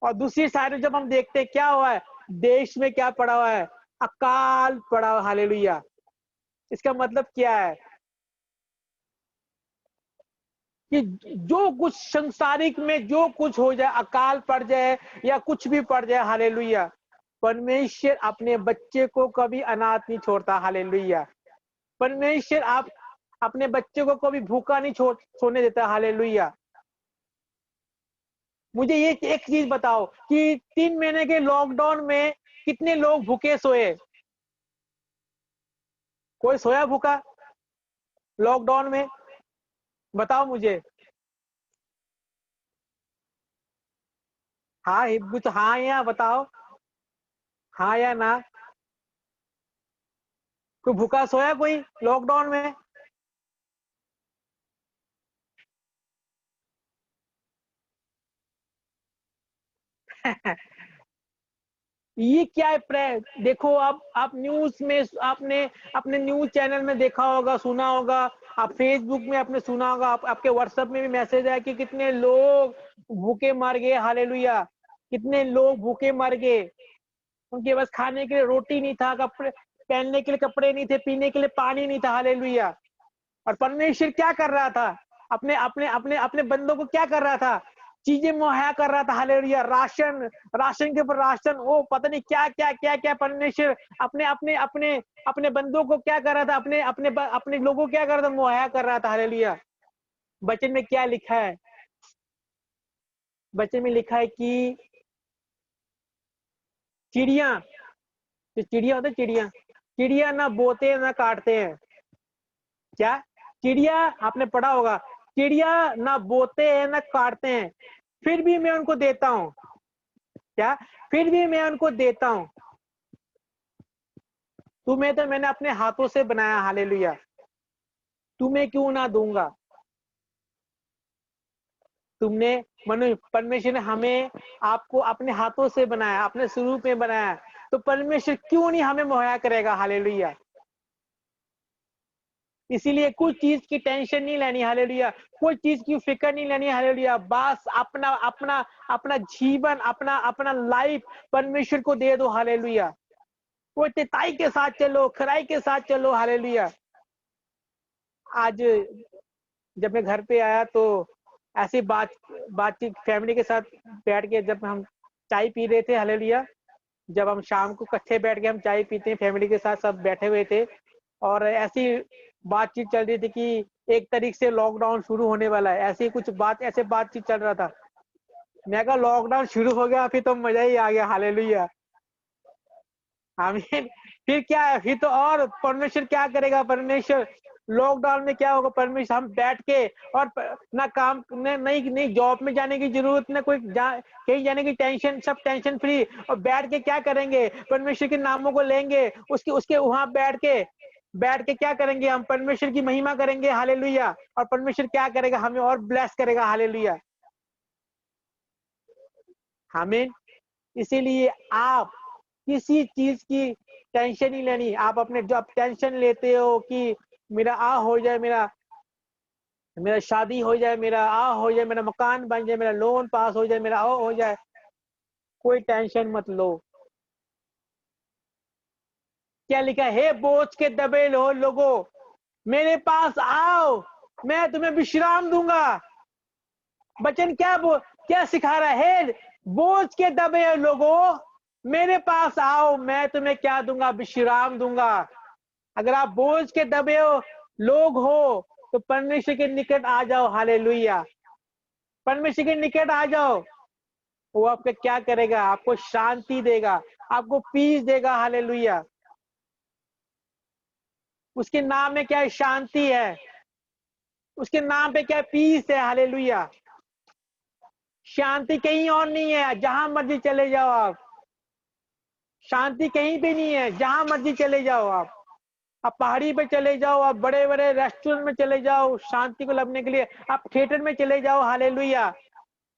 Speaker 1: और दूसरी साइड जब हम देखते हैं क्या हुआ है, देश में क्या पड़ा हुआ है? अकाल पड़ा हुआ। हालेलुया। इसका मतलब क्या है? कि जो कुछ संसारिक में जो कुछ हो जाए, अकाल पड़ जाए या कुछ भी पड़ जाए, हालेलुया, परमेश्वर अपने बच्चे को कभी अनाथ नहीं छोड़ता, हालेलुया। परमेश्वर आप अपने बच्चे को कभी भूखा नहीं सोने देता, हालेलुया। मुझे ये एक चीज बताओ कि 3 महीने के लॉकडाउन में कितने लोग भूखे सोए? कोई सोया भूखा लॉकडाउन में? बताओ मुझे। हाँ कुछ हाँ या बताओ, हाँ या ना। कोई भूखा सोया कोई लॉकडाउन में? ये क्या है देखो आप न्यूज में आपने अपने न्यूज चैनल में देखा होगा, सुना होगा, आप फेसबुक में आपने सुना होगा, आपके व्हाट्सएप में भी मैसेज आया कि कितने लोग भूखे मर गए, हालेलुया। कितने लोग भूखे मर गए, उनके पास खाने के लिए रोटी नहीं था, कपड़े पहनने के लिए कपड़े नहीं थे, पीने के लिए पानी नहीं था, हालेलुया। और परमेश्वर क्या कर रहा था? अपने अपने अपने अपने बंदों को क्या कर रहा था? चीजें मुहैया कर रहा था, हालेलुया। राशन, राशन के ऊपर राशन, वो पता नहीं क्या क्या क्या क्या परमेश्वर अपने अपने अपने अपने बंदों को क्या कर रहा था, अपने अपने अपने लोगों को क्या कर रहा था, मुहैया कर रहा था, हालेलुया। वचन में क्या लिखा है? वचन में लिखा है कि चिड़िया, जो चिड़िया होता है, चिड़िया चिड़िया ना बोते ना काटते हैं। क्या? चिड़िया, आपने पढ़ा होगा, चिड़िया ना बोते हैं ना काटते हैं, फिर भी मैं उनको देता हूँ। क्या? फिर भी मैं उनको देता हूँ। तुम्हें तो मैंने अपने हाथों से बनाया, हालेलुया, तुम्हें क्यों ना दूंगा? तुमने मनुष्य, परमेश्वर ने हमें आपको अपने हाथों से बनाया, अपने स्वरूप में बनाया, तो परमेश्वर क्यों नहीं हमें मुहैया करेगा, हालेलुया। इसीलिए कुछ चीज की टेंशन नहीं लेनी, हालेलुया। कोई चीज की फिक्र नहीं लेनी, हालेलुया। बस अपना अपना अपना जीवन, अपना अपना लाइफ परमेश्वर को दे दो, हालेलुया। वो तिताई के साथ चलो, खराई के साथ चलो, हालेलुया। आज जब मैं घर पे आया तो ऐसी बातचीत फैमिली के साथ बैठ के जब हम चाय पी रहे थे, हालेलुया। जब हम शाम को इकट्ठे बैठ के हम चाय पीते हैं, फैमिली के साथ सब बैठे हुए थे, और ऐसी बातचीत चल रही थी कि 1 तारीख से लॉकडाउन शुरू होने वाला है, ऐसी कुछ बात, ऐसे बातचीत चल रहा था। मैं कहा लॉकडाउन शुरू हो गया, फिर तो मजा ही आ गया, हालेलुया, आमीन। फिर क्या है, फिर तो और परमेश्वर क्या करेगा? परमेश्वर लॉकडाउन में क्या होगा? परमेश्वर हम बैठ के और ना काम, नई नई जॉब में जाने की जरूरत, ना कोई कहीं जाने की टेंशन, सब टेंशन फ्री, और बैठ के क्या करेंगे? परमेश्वर के नामों को लेंगे, उसके उसके वहां बैठ के क्या करेंगे? हम परमेश्वर की महिमा करेंगे, हालेलुया। और परमेश्वर क्या करेगा? हमें और ब्लेस करेगा, हालेलुया, आमीन। इसीलिए आप किसी चीज की टेंशन नहीं लेनी। आप अपने जो आप टेंशन लेते हो कि मेरा आ हो जाए, मेरा मेरा शादी हो जाए, मेरा आ हो जाए, मेरा मकान बन जाए, मेरा लोन पास हो जाए, मेरा ओ हो जाए, कोई टेंशन मत लो। क्या लिखा है? हे बोझ के दबे लो लोगों, मेरे पास आओ, मैं तुम्हें विश्राम दूंगा। वचन क्या सिखा रहा है? बोझ के दबे लोगों, मेरे पास आओ, मैं तुम्हें क्या दूंगा? विश्राम दूंगा। अगर आप बोझ के दबे हो लोग हो, तो परमेश्वर के निकट आ जाओ, हालेलुया। परमेश्वर के निकट आ जाओ, वो आपका क्या करेगा? आपको शांति देगा, आपको पीस देगा, हालेलुया। उसके नाम में क्या है? शांति है। उसके नाम पे क्या है? पीस है, हालेलुया। शांति कहीं और नहीं है, जहां मर्जी चले जाओ आप, शांति कहीं भी नहीं है, जहां मर्जी चले जाओ आप पहाड़ी पे चले जाओ, आप बड़े बड़े रेस्टोरेंट में चले जाओ शांति को लभने के लिए, आप थिएटर में चले जाओ, हालेलुया।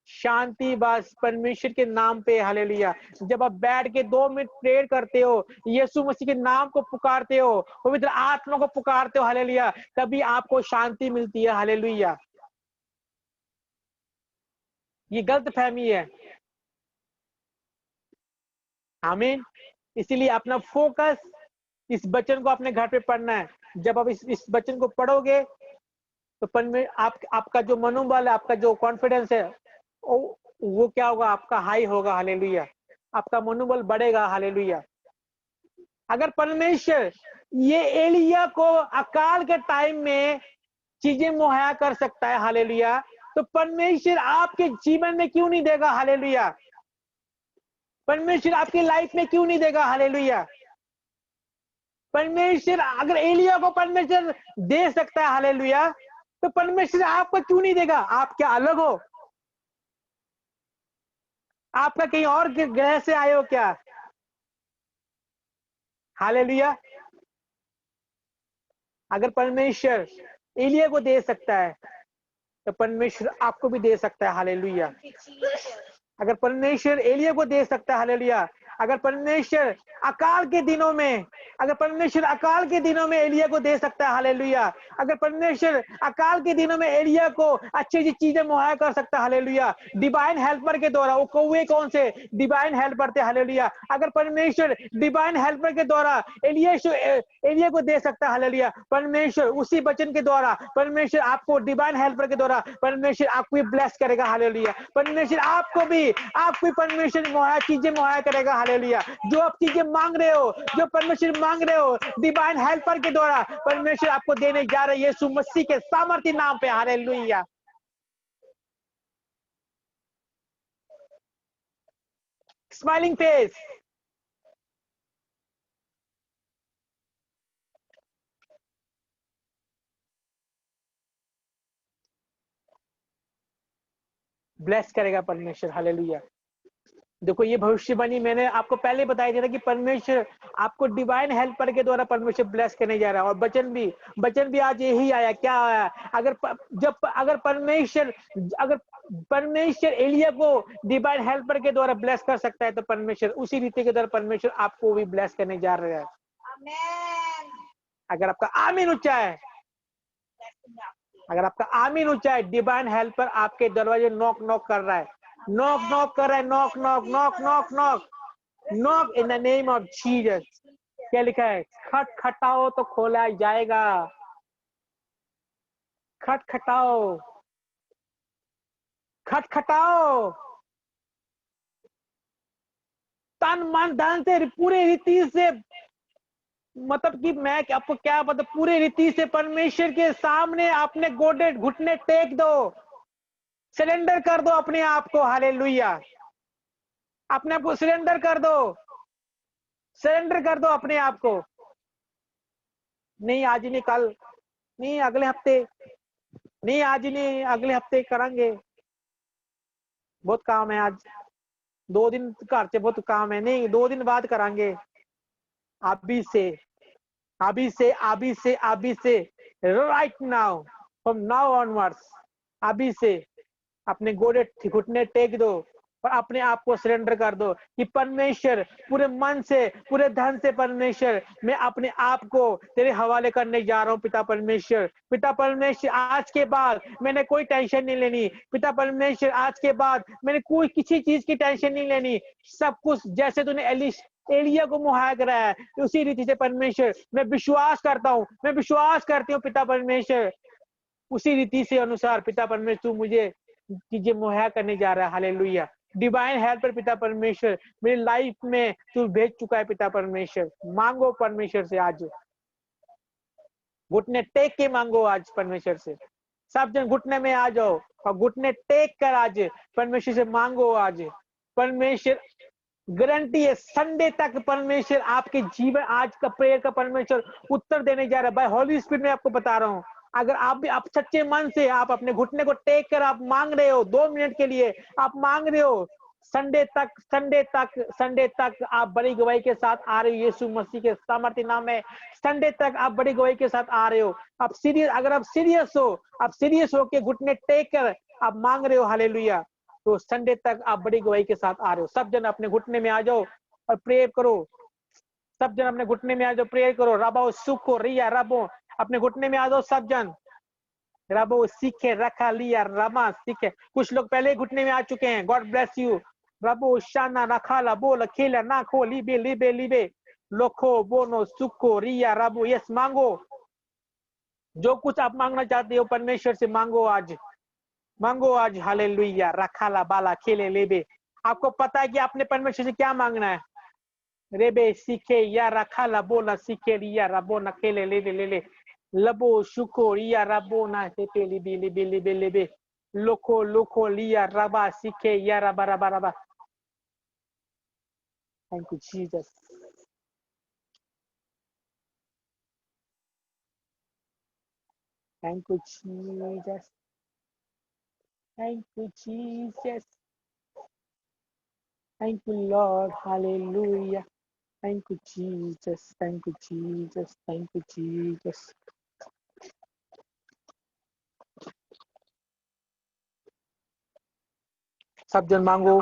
Speaker 1: शांति बस परमेश्वर के नाम पे, हालेलुया। जब आप बैठ के 2 मिनट प्रेयर करते हो, यीशु मसीह के नाम को पुकारते हो, पवित्र आत्मा को पुकारते हो, हालेलुया, तभी आपको शांति मिलती है, हालेलुया। ये गलत फहमी है, आमीन। इसीलिए अपना फोकस इस वचन को अपने घर पे पढ़ना है। जब आप इस वचन को पढ़ोगे, तो आपका जो मनोबल है, आपका जो कॉन्फिडेंस है, वो क्या होगा? आपका हाई होगा। हालेलुया। आपका मनोबल बढ़ेगा। हालेलुया। अगर परमेश्वर ये एलिया को अकाल के टाइम में चीजें मुहैया कर सकता है, हालेलुया, तो परमेश्वर आपके जीवन में क्यों नहीं देगा? हालेलुया। परमेश्वर आपकी लाइफ में क्यों नहीं देगा? हालेलुया। परमेश्वर अगर एलिया को परमेश्वर दे सकता है, हालेलुया, तो परमेश्वर आपको क्यों नहीं देगा? आप क्या अलग हो? आपका कहीं और ग्रह से आए हो क्या? हालेलुया। अगर परमेश्वर एलिया को दे सकता है, तो परमेश्वर आपको भी दे सकता है। हालेलुया। अगर परमेश्वर एलिया को दे सकता है, हालेलुया, अगर परमेश्वर अकाल के दिनों में, अगर परमेश्वर अकाल के दिनों में एलिया को दे सकता है, हालेलुया, अगर परमेश्वर अकाल के दिनों में एलिया को अच्छी अच्छी चीजें मुहैया कर सकता है, हालेलुया, डिवाइन हेल्पर के द्वारा। वो कौवे कौन से? डिवाइन हेल्पर थे। हालेलुया। अगर परमेश्वर डिवाइन हेल्पर के द्वारा एलिया को दे सकता है, हालेलुया, परमेश्वर उसी वचन के द्वारा, परमेश्वर आपको डिवाइन हेल्पर के द्वारा परमेश्वर आपको भी ब्लेस करेगा। हालेलुया। परमेश्वर आपको भी परमेश्वर चीजें मुहैया करेगा। हालेलुया। जो आप चीजें मांग रहे हो, जो परमेश्वर मांग रहे हो, डिवाइन हेल्पर के द्वारा परमेश्वर आपको देने जा रहे हैं, यीशु मसीह के सामर्थ्य नाम पे। हालेलुया। Smiling face. ब्लेस करेगा परमेश्वर। हालेलुया। देखो, ये भविष्यवाणी मैंने आपको पहले बताया था कि परमेश्वर आपको डिवाइन हेल्पर के द्वारा परमेश्वर ब्लेस करने जा रहा है। और वचन भी आज यही आया। क्या आया? अगर परमेश्वर एलिया को डिवाइन हेल्पर के द्वारा ब्लेस कर सकता है, तो परमेश्वर उसी रीति के द्वारा परमेश्वर आपको भी ब्लेस करने जा रहा है। अगर आपका आमीन ऊंचा है, अगर आपका आमीन ऊंचा है, डिवाइन हेल्पर आपके दरवाजे नॉक नॉक कर रहा है, नॉक कर रहा है, knock knock knock knock knock knock in the name of Jesus. क्या लिखा है? खटखटाओ तो खोला जाएगा। खटखटाओ, खटखटाओ, तन मन धन से, पूरे रीति से, मतलब कि मैं आपको क्या मतलब, पूरे रीति से परमेश्वर के सामने अपने घुटने टेक दो, सरेंडर कर दो अपने आप को। हालेलुया। अपने आप को सरेंडर कर दो, सरेंडर कर दो अपने आप को। नहीं आज नहीं, कल नहीं, अगले हफ्ते नहीं, आज नहीं, अगले हफ्ते करेंगे, बहुत काम है आज, 2 दिन घर से बहुत काम है, नहीं 2 दिन बाद करेंगे। अभी से, अभी से, अभी से, अभी से, right now, from now onwards, अभी से अपने घुटने टेक दो और अपने आप को सरेंडर कर दो कि परमेश्वर, पूरे मन से, पूरे धन से, परमेश्वर मैं अपने आप को तेरे हवाले करने जा रहा हूँ। पिता परमेश्वर, पिता परमेश्वर, आज के बाद मैंने कोई टेंशन नहीं लेनी। पिता परमेश्वर, आज के बाद मैंने कोई किसी चीज की टेंशन नहीं लेनी। सब कुछ जैसे तूने एलिया को मुहैया कराया है, उसी रीति से परमेश्वर मैं विश्वास करता हूँ, मैं विश्वास करती हूँ पिता परमेश्वर, उसी रीति से अनुसार पिता परमेश्वर तू मुझे चीजें मुहैया करने जा रहा है। हालेलुया। डिवाइन हेल्पर पिता परमेश्वर मेरी लाइफ में तू भेज चुका है। पिता परमेश्वर, मांगो परमेश्वर से, आज घुटने टेक के मांगो आज परमेश्वर से। सब जन घुटने में आ जाओ और घुटने टेक कर आज परमेश्वर से मांगो। आज परमेश्वर गारंटी है, संडे तक परमेश्वर आपके जीवन, आज का प्रेयर का परमेश्वर उत्तर देने जा रहा है। बाय होली स्पिरिट में आपको बता रहा हूँ। अगर आप भी, आप सच्चे मन से आप अपने घुटने को टेक कर आप मांग रहे हो, 2 मिनट के लिए आप मांग रहे हो, संडे तक आप बड़ी गवाही के साथ आ रहे हो। यीशु मसीह के सामर्थ्य नाम में संडे तक आप बड़ी गवाही के साथ आ रहे हो। आप सीरियस, अगर आप सीरियस हो, आप सीरियस हो के घुटने टेक कर आप मांग रहे हो, हालेलुया, तो संडे तक आप बड़ी गवाही के साथ आ रहे हो। सब जन अपने घुटने में आ जाओ और प्रेयर करो। सब जन अपने घुटने में आ जाओ, प्रेयर करो। रबो सुखो रिया रबो, अपने घुटने में आ जाओ सब जन। रबो सीखे रखा लिया रमा सीखे। कुछ लोग पहले घुटने में आ चुके हैं। God bless you. रबो शाना रखाला बोल खेला ना खो लिबे लिबे लिबे लोखो बोनो सुखो रिया रबो। यस, मांगो, जो कुछ आप मांगना चाहते हो परमेश्वर से मांगो आज, मांगो आज। हालेलुया। रखाला बाला खेले लेबे। आपको पता है कि आपने परमेश्वर से क्या मांगना है। रेबे सीखे या रखाला बोला सीखे लिया रबो न खेले लेबे ले ले लबो शुको या रबो ना हेपे लिबे लिबे लिबे लिबे लोको लोको लिया रबा सीखे या रबा रबा रबा। Thank you Jesus. Thank you Jesus. Thank you Jesus. Thank you Lord. Hallelujah. Thank you Jesus. Thank you Jesus. Thank you Jesus. सब जन मांगो।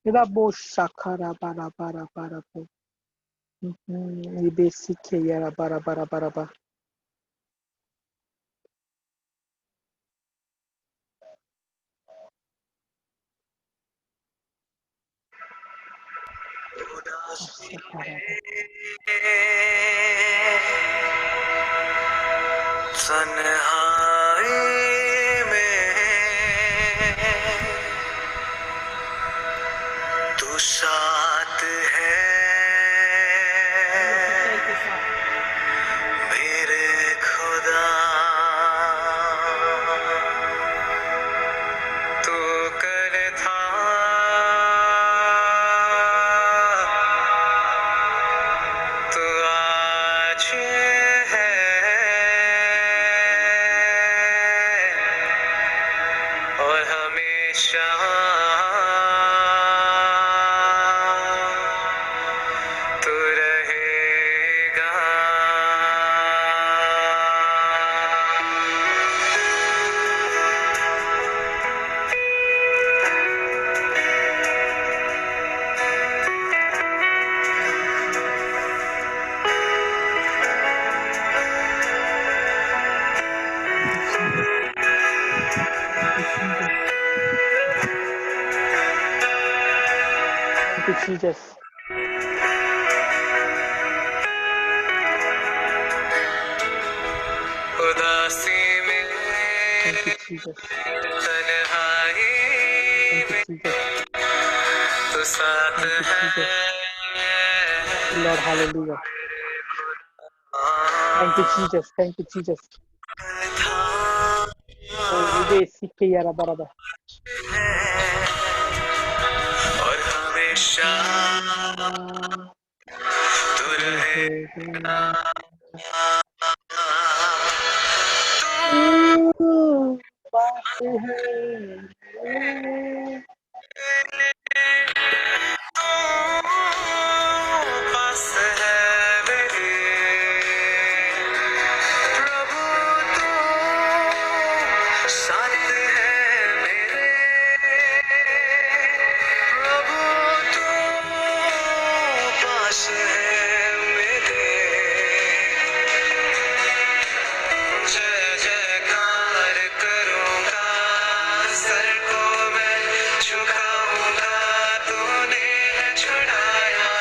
Speaker 1: रबो शाखरा बारा बारा बारा बो। ये बेसिक है यार। बारा बारा बारा बा।
Speaker 2: तन्हाई में तू साथ है मेरे खुदा, तू कल था तू आज है और हमेशा तू रहेगा।
Speaker 1: Thank you, Jesus.
Speaker 2: उदासी में
Speaker 1: Thank you, Jesus.
Speaker 2: तन्हाई
Speaker 1: Thank you,
Speaker 2: में
Speaker 1: Jesus.
Speaker 2: तू साथ
Speaker 1: Thank you,
Speaker 2: है
Speaker 1: Jesus. Lord, hallelujah. Thank you, Jesus. Thank you, Jesus. Oh, we basic है यार बराबर।
Speaker 2: और हमेशा तू रहेगा।
Speaker 1: पास है।
Speaker 2: तू पास है मेरे प्रभु, तू साथ है मेरे प्रभु, तू पास है मेरे। जय जयकार करूंगा, सर को मैं झुकाऊंगा। तूने है छुड़ाया,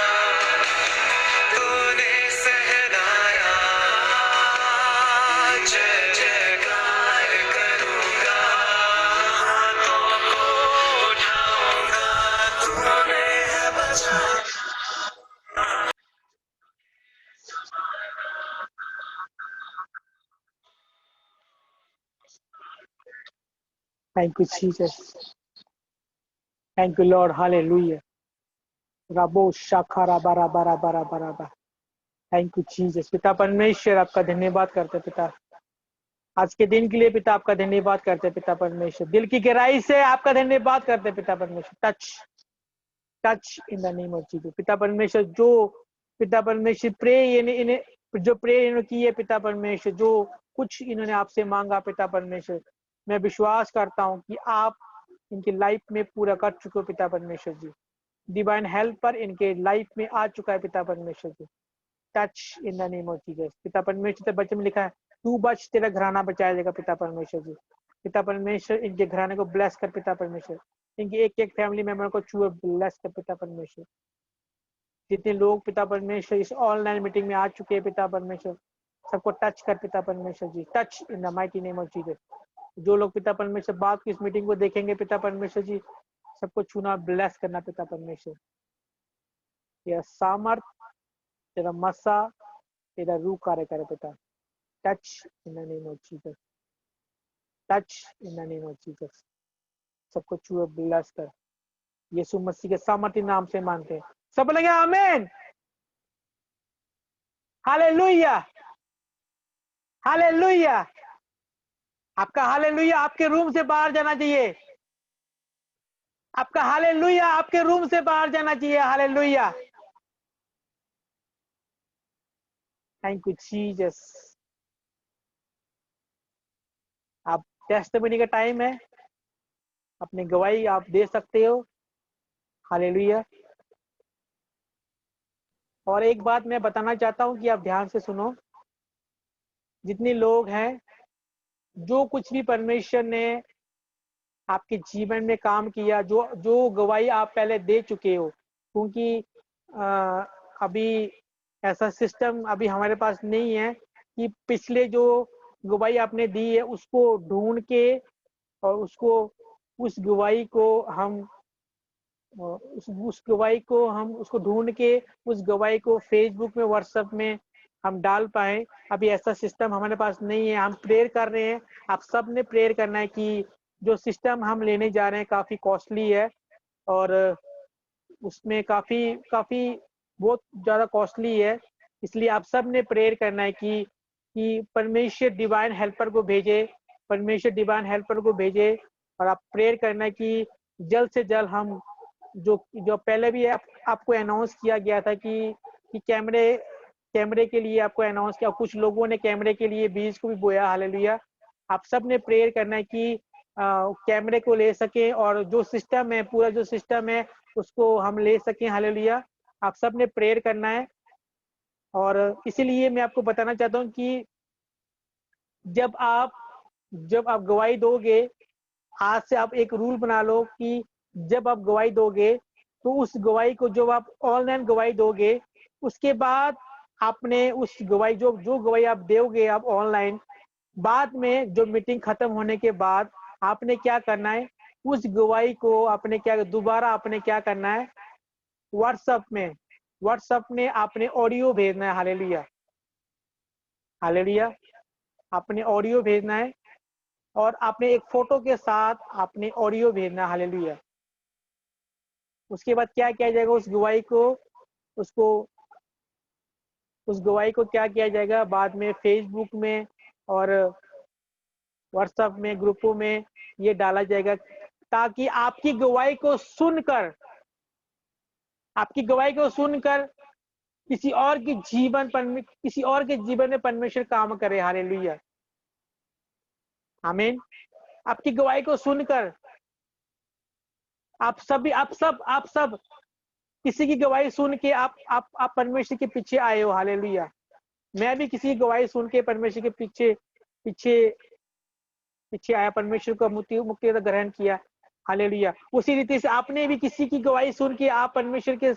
Speaker 2: तूने सहलाया। जय जयकार करूंगा, हाथों को उठाऊंगा। तूने है बचाया।
Speaker 1: Thank you, Jesus. Thank you, Lord, hallelujah. रबो शाखरा बारा बारा बारा बारा बा। Thank you Jesus. पिता परमेश्वर आपका धन्यवाद करते पिता, आज के दिन के लिए पिता आपका धन्यवाद करते पिता परमेश्वर, दिल की गहराई से आपका धन्यवाद करते पिता परमेश्वर। Touch in the name of Jesus. पिता परमेश्वर जो पिता परमेश्वर प्रे इन्हें जो प्रे इन्होंने की है पिता परमेश्वर, जो कुछ इन्होंने आपसे मांगा पिता परमेश्वर, मैं विश्वास करता हूँ कि आप इनकी लाइफ में पूरा कर चुके हो पिता परमेश्वर जी। डिवाइन हेल्पर इनके लाइफ में आ चुका है पिता परमेश्वर जी। Touch in the name of Jesus. पिता परमेश्वर, वचन में लिखा है तू बच, तेरा घराना बचाया जाएगा पिता परमेश्वर जी। पिता परमेश्वर इनके घराने को ब्लेस कर पिता परमेश्वर। इनके एक एक फैमिली मेंबर को छुए ब्लेस कर पिता परमेश्वर। जितने लोग पिता परमेश्वर इस ऑनलाइन मीटिंग में आ चुके हैं पिता परमेश्वर, सबको टच कर पिता परमेश्वर जी। Touch in the mighty name of Jesus. जो लोग पिता परमेश्वर बाद की इस मीटिंग को देखेंगे पिता परमेश्वर जी, सबको छूना ब्लेस करना पिता परमेश्वर। तेरा सामर्थ, तेरा मसा, तेरा रूह कार्य करे पिता। Touch in the name of Jesus. Touch in the name of Jesus. सबको छुए ब्लेस कर। यीशु मसीह के सामर्थ्य नाम से मानते हैं सब। बोलेंगे आमीन, हालेलुया, हालेलुया। आपका हालेलुया आपके रूम से बाहर जाना चाहिए। आपका हालेलुया आपके रूम से बाहर जाना चाहिए। हालेलुया। Thank you Jesus. आप टेस्टिमनी का टाइम है, अपनी गवाही आप दे सकते हो। हालेलुया। और एक बात मैं बताना चाहता हूं कि आप ध्यान से सुनो। जितने लोग हैं, जो कुछ भी परमेश्वर ने आपके जीवन में काम किया, जो जो गवाही आप पहले दे चुके हो, क्योंकि अभी ऐसा सिस्टम अभी हमारे पास नहीं है कि पिछले जो गवाही आपने दी है उसको ढूंढ के और उसको उस गवाही को हम उस गवाही को हम उसको ढूंढ के उस गवाही को फेसबुक में व्हाट्सएप में हम डाल पाए। अभी ऐसा सिस्टम हमारे पास नहीं है। हम प्रेयर कर रहे हैं। आप सब ने प्रेयर करना है कि जो सिस्टम हम लेने जा रहे हैं काफी कॉस्टली है और उसमें काफी काफी बहुत ज्यादा कॉस्टली है। इसलिए आप सब ने प्रेयर करना है कि परमेश्वर डिवाइन हेल्पर को भेजे, परमेश्वर डिवाइन हेल्पर को भेजे। और आप प्रेयर करना है कि जल्द से जल्द हम जो जो पहले भी आपको अनाउंस किया गया था कि कैमरे के लिए आपको अनाउंस किया। कुछ लोगों ने कैमरे के लिए बीज को भी बोया। हालेलुया। आप सब ने प्रेयर करना है कि कैमरे को ले सके और जो सिस्टम है, पूरा जो सिस्टम है उसको हम ले सकें। हालेलुया। आप सब ने प्रेयर करना है। और इसीलिए मैं आपको बताना चाहता हूँ कि जब आप गवाही दोगे, आज से आप एक रूल बना लो कि जब आप गवाही दोगे तो उस गवाही को जब आप ऑनलाइन गवाही दोगे, उसके बाद आपने उस गवाही जो गवाही आप दोगे आप ऑनलाइन, बाद में जो मीटिंग खत्म होने के बाद आपने क्या करना है, उस गवाही को आपने दोबारा आपने क्या करना है, व्हाट्सएप में आपने ऑडियो भेजना है। Hallelujah, hallelujah. आपने ऑडियो भेजना है और आपने एक फोटो के साथ आपने ऑडियो भेजना है। हालेलुया। उसके बाद क्या किया जाएगा, उस गवाही को क्या किया जाएगा, बाद में फेसबुक में और व्हाट्सएप में ग्रुपों में ये डाला जाएगा, ताकि आपकी गवाही को सुनकर किसी और के जीवन में परमेश्वर काम करे। हालेलुया, आमीन। आपकी गवाही को सुनकर आप सब किसी की गवाही सुन के आप परमेश्वर के पीछे आए हो। हालेलुया। मैं भी किसी की गवाही सुन के परमेश्वर के पीछे आया, परमेश्वर को मुक्ति ग्रहण किया। हालेलुया। उसी रीति से आपने भी किसी की गवाही सुन के आप परमेश्वर के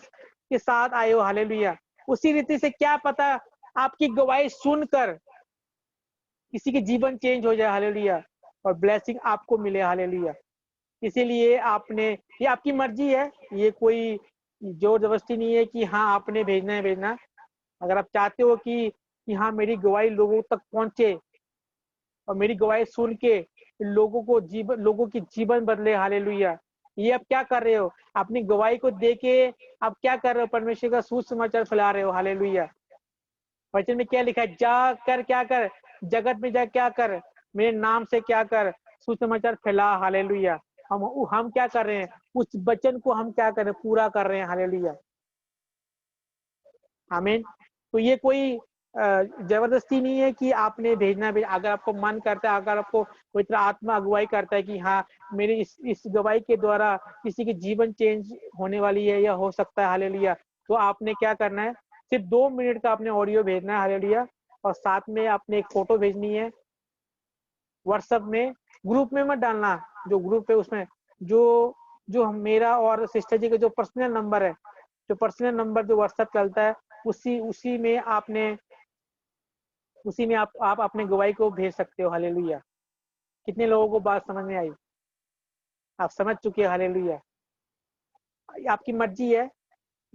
Speaker 1: साथ आए हो। हालेलुया। उसी रीति से क्या पता आपकी गवाही सुनकर किसी के जीवन चेंज हो जाए। हालेलुया। और ब्लेसिंग आपको मिले। हालेलुया। इसीलिए ये आपकी मर्जी है, ये कोई जोर जबरदस्ती नहीं है कि हाँ आपने भेजना। अगर आप चाहते हो कि हाँ मेरी गवाही लोगों तक पहुंचे और मेरी गवाही सुन के लोगों की जीवन बदले। हालेलुया। ये आप क्या कर रहे हो, अपनी गवाही को देके आप क्या कर रहे हो, परमेश्वर का सुसमाचार फैला रहे हो। हालेलुया। वचन में क्या लिखा है, क्या कर जगत में जा, क्या कर मेरे नाम से क्या कर, सुसमाचार फैला। हालेलुया। हम क्या कर रहे हैं, उस वचन को हम क्या कर रहे हैं, पूरा कर रहे हैं। हालेलुया, आमीन। तो ये कोई जबरदस्ती नहीं है कि आपने भेजना भी, अगर आपको मन करता है, अगर आपको कोई तरह आत्मा अगुवाई करता है कि हाँ मेरी इस गवाही के द्वारा किसी की जीवन चेंज होने वाली है या हो सकता है, हालेलुया, तो आपने क्या करना है, सिर्फ 2 मिनट का आपने ऑडियो भेजना है, हालेलुया, और साथ में आपने एक फोटो भेजनी है व्हाट्सएप में, ग्रुप में मत डालना, जो ग्रुप है उसमें जो जो मेरा और सिस्टर जी का जो पर्सनल नंबर है, जो पर्सनल नंबर जो व्हाट्सएप चलता है, उसी में आप अपने गवाही को भेज सकते हो, हालेलुया। कितने लोगों को बात समझ में आई? आप समझ चुके हैं, हालेलुया। आपकी मर्जी है,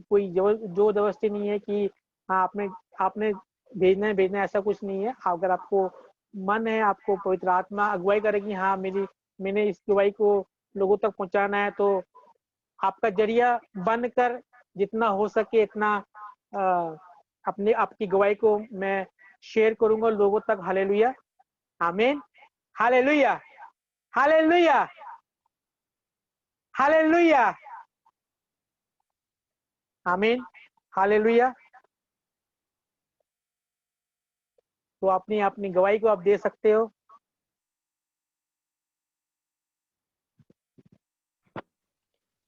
Speaker 1: कोई जो जबरदस्ती नहीं है कि हाँ आपने आपने भेजना है, ऐसा कुछ नहीं है। अगर आपको मन है, आपको पवित्र आत्मा अगुवाई करेगी, हाँ मैंने इस गवाही को लोगों तक पहुंचाना है, तो आपका जरिया बनकर जितना हो सके इतना अपने आपकी गवाही को मैं शेयर करूंगा लोगों तक, हालेलुया, आमीन, हालेलुया, हालेलुया, हालेलुया, आमीन, हालेलुया। तो अपनी अपनी गवाही को आप दे सकते हो।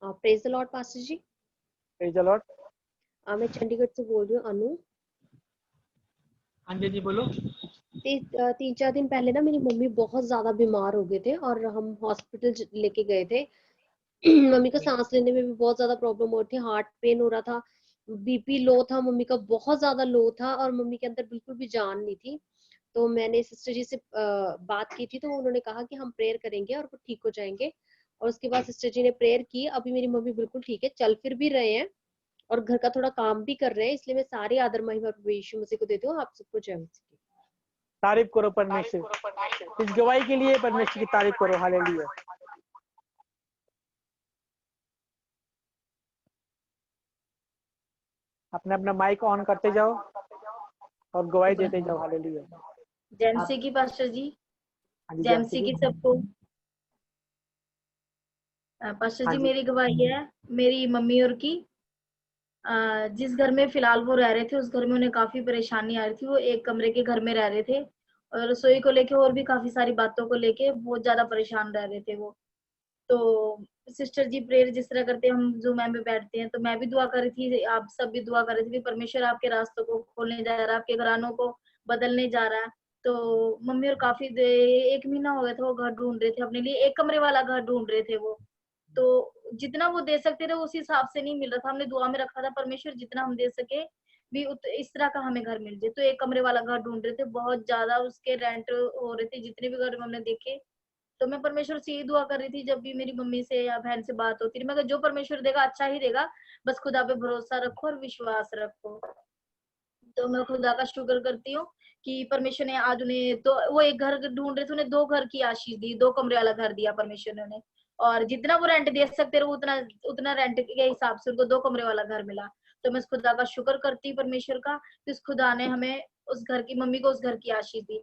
Speaker 4: Praise the Lord pastor ji.
Speaker 1: Praise the Lord.
Speaker 4: मैं चंडीगढ़ से बोल रही हूँ, अनु।
Speaker 1: हाँ जी बोलो।
Speaker 4: 3-4 दिन पहले ना मेरी मम्मी बहुत ज्यादा बीमार हो गए थे और हम हॉस्पिटल लेके गए थे। मम्मी का सांस लेने में भी बहुत ज्यादा प्रॉब्लम हो रही थी, हार्ट पेन हो रहा था, बीपी लो था, मम्मी का बहुत ज्यादा लो था और मम्मी के अंदर बिल्कुल भी जान नहीं थी। तो मैंने सिस्टर जी से बात की थी, तो उन्होंने कहा कि हम प्रेयर करेंगे और वो ठीक हो जाएंगे। और उसके बाद सिस्टर जी ने प्रेयर की, अभी मेरी मम्मी बिल्कुल ठीक है, चल फिर भी रहे हैं और घर का थोड़ा काम भी कर रहे हैं। इसलिए मैं सारी आदर महिमा प्रभु यीशु मसीह को देती हूँ। आप सबको जय मसीह की।
Speaker 1: तारीफ करो परमेश्वर, इस गवाही के लिए परमेश्वर की तारीफ करो, हालेलुया। अपने अपना माइक ऑन करते जाओ और गवाही देते जाओ, हालेलुया।
Speaker 5: जेएमसी की पास्टर जी,
Speaker 1: हाँ जी,
Speaker 5: जेएमसी की सबको। पास्टर
Speaker 1: हाँ
Speaker 5: जी,
Speaker 1: जी।
Speaker 5: मेरी गवाही है मेरी मम्मी और की। जिस घर में फिलहाल वो रह रहे थे, उस घर में उन्हें काफी परेशानी आ रही थी। वो एक कमरे के घर में रह रहे थे और रसोई को लेके और भी काफी सारी बातों को लेके बहुत ज्यादा परेशान रह रहे थे वो। तो सिस्टर जी प्रेयर जिस तरह करते हैं, हम जूम में बैठते हैं, तो मैं भी दुआ कर रही थी, आप सब भी दुआ कर रहे थे कि परमेश्वर आपके रास्तों को खोलने जा रहा है, आपके घरानों को बदलने जा रहा है। तो मम्मी और काफी 1 महीना हो गया था वो घर ढूंढ रहे थे अपने लिए, एक कमरे वाला घर ढूंढ रहे थे वो। तो जितना वो दे सकते थे उस हिसाब से नहीं मिल रहा था। हमने दुआ में रखा था, परमेश्वर जितना हम दे सके भी इस तरह का हमें घर मिल जाए। तो एक कमरे वाला घर ढूंढ रहे थे, बहुत ज्यादा उसके रेंट हो रहे थे, जितने भी घर हमने देखे। तो मैं परमेश्वर से यही दुआ कर रही थी, जब भी मेरी मम्मी से या बहन से बात होती थी, मैं जो परमेश्वर देगा अच्छा ही देगा, बस खुदा पे भरोसा रखो और विश्वास रखो। तो मैं खुदा का शुक्र करती हूँ कि परमेश्वर ने आज उन्हें, तो वो एक घर ढूंढ रहे थे, उन्हें 2 घर की आशीष दी, 2 कमरे वाला घर दिया परमेश्वर ने उन्हें। और जितना वो रेंट दे सकते रहे उतना उतना रेंट के हिसाब से उनको 2 कमरे वाला घर मिला। तो मैं उस खुदा का शुक्र करती हूँ परमेश्वर का कि उस खुदा ने हमें उस घर की, मम्मी को उस घर की आशीष दी।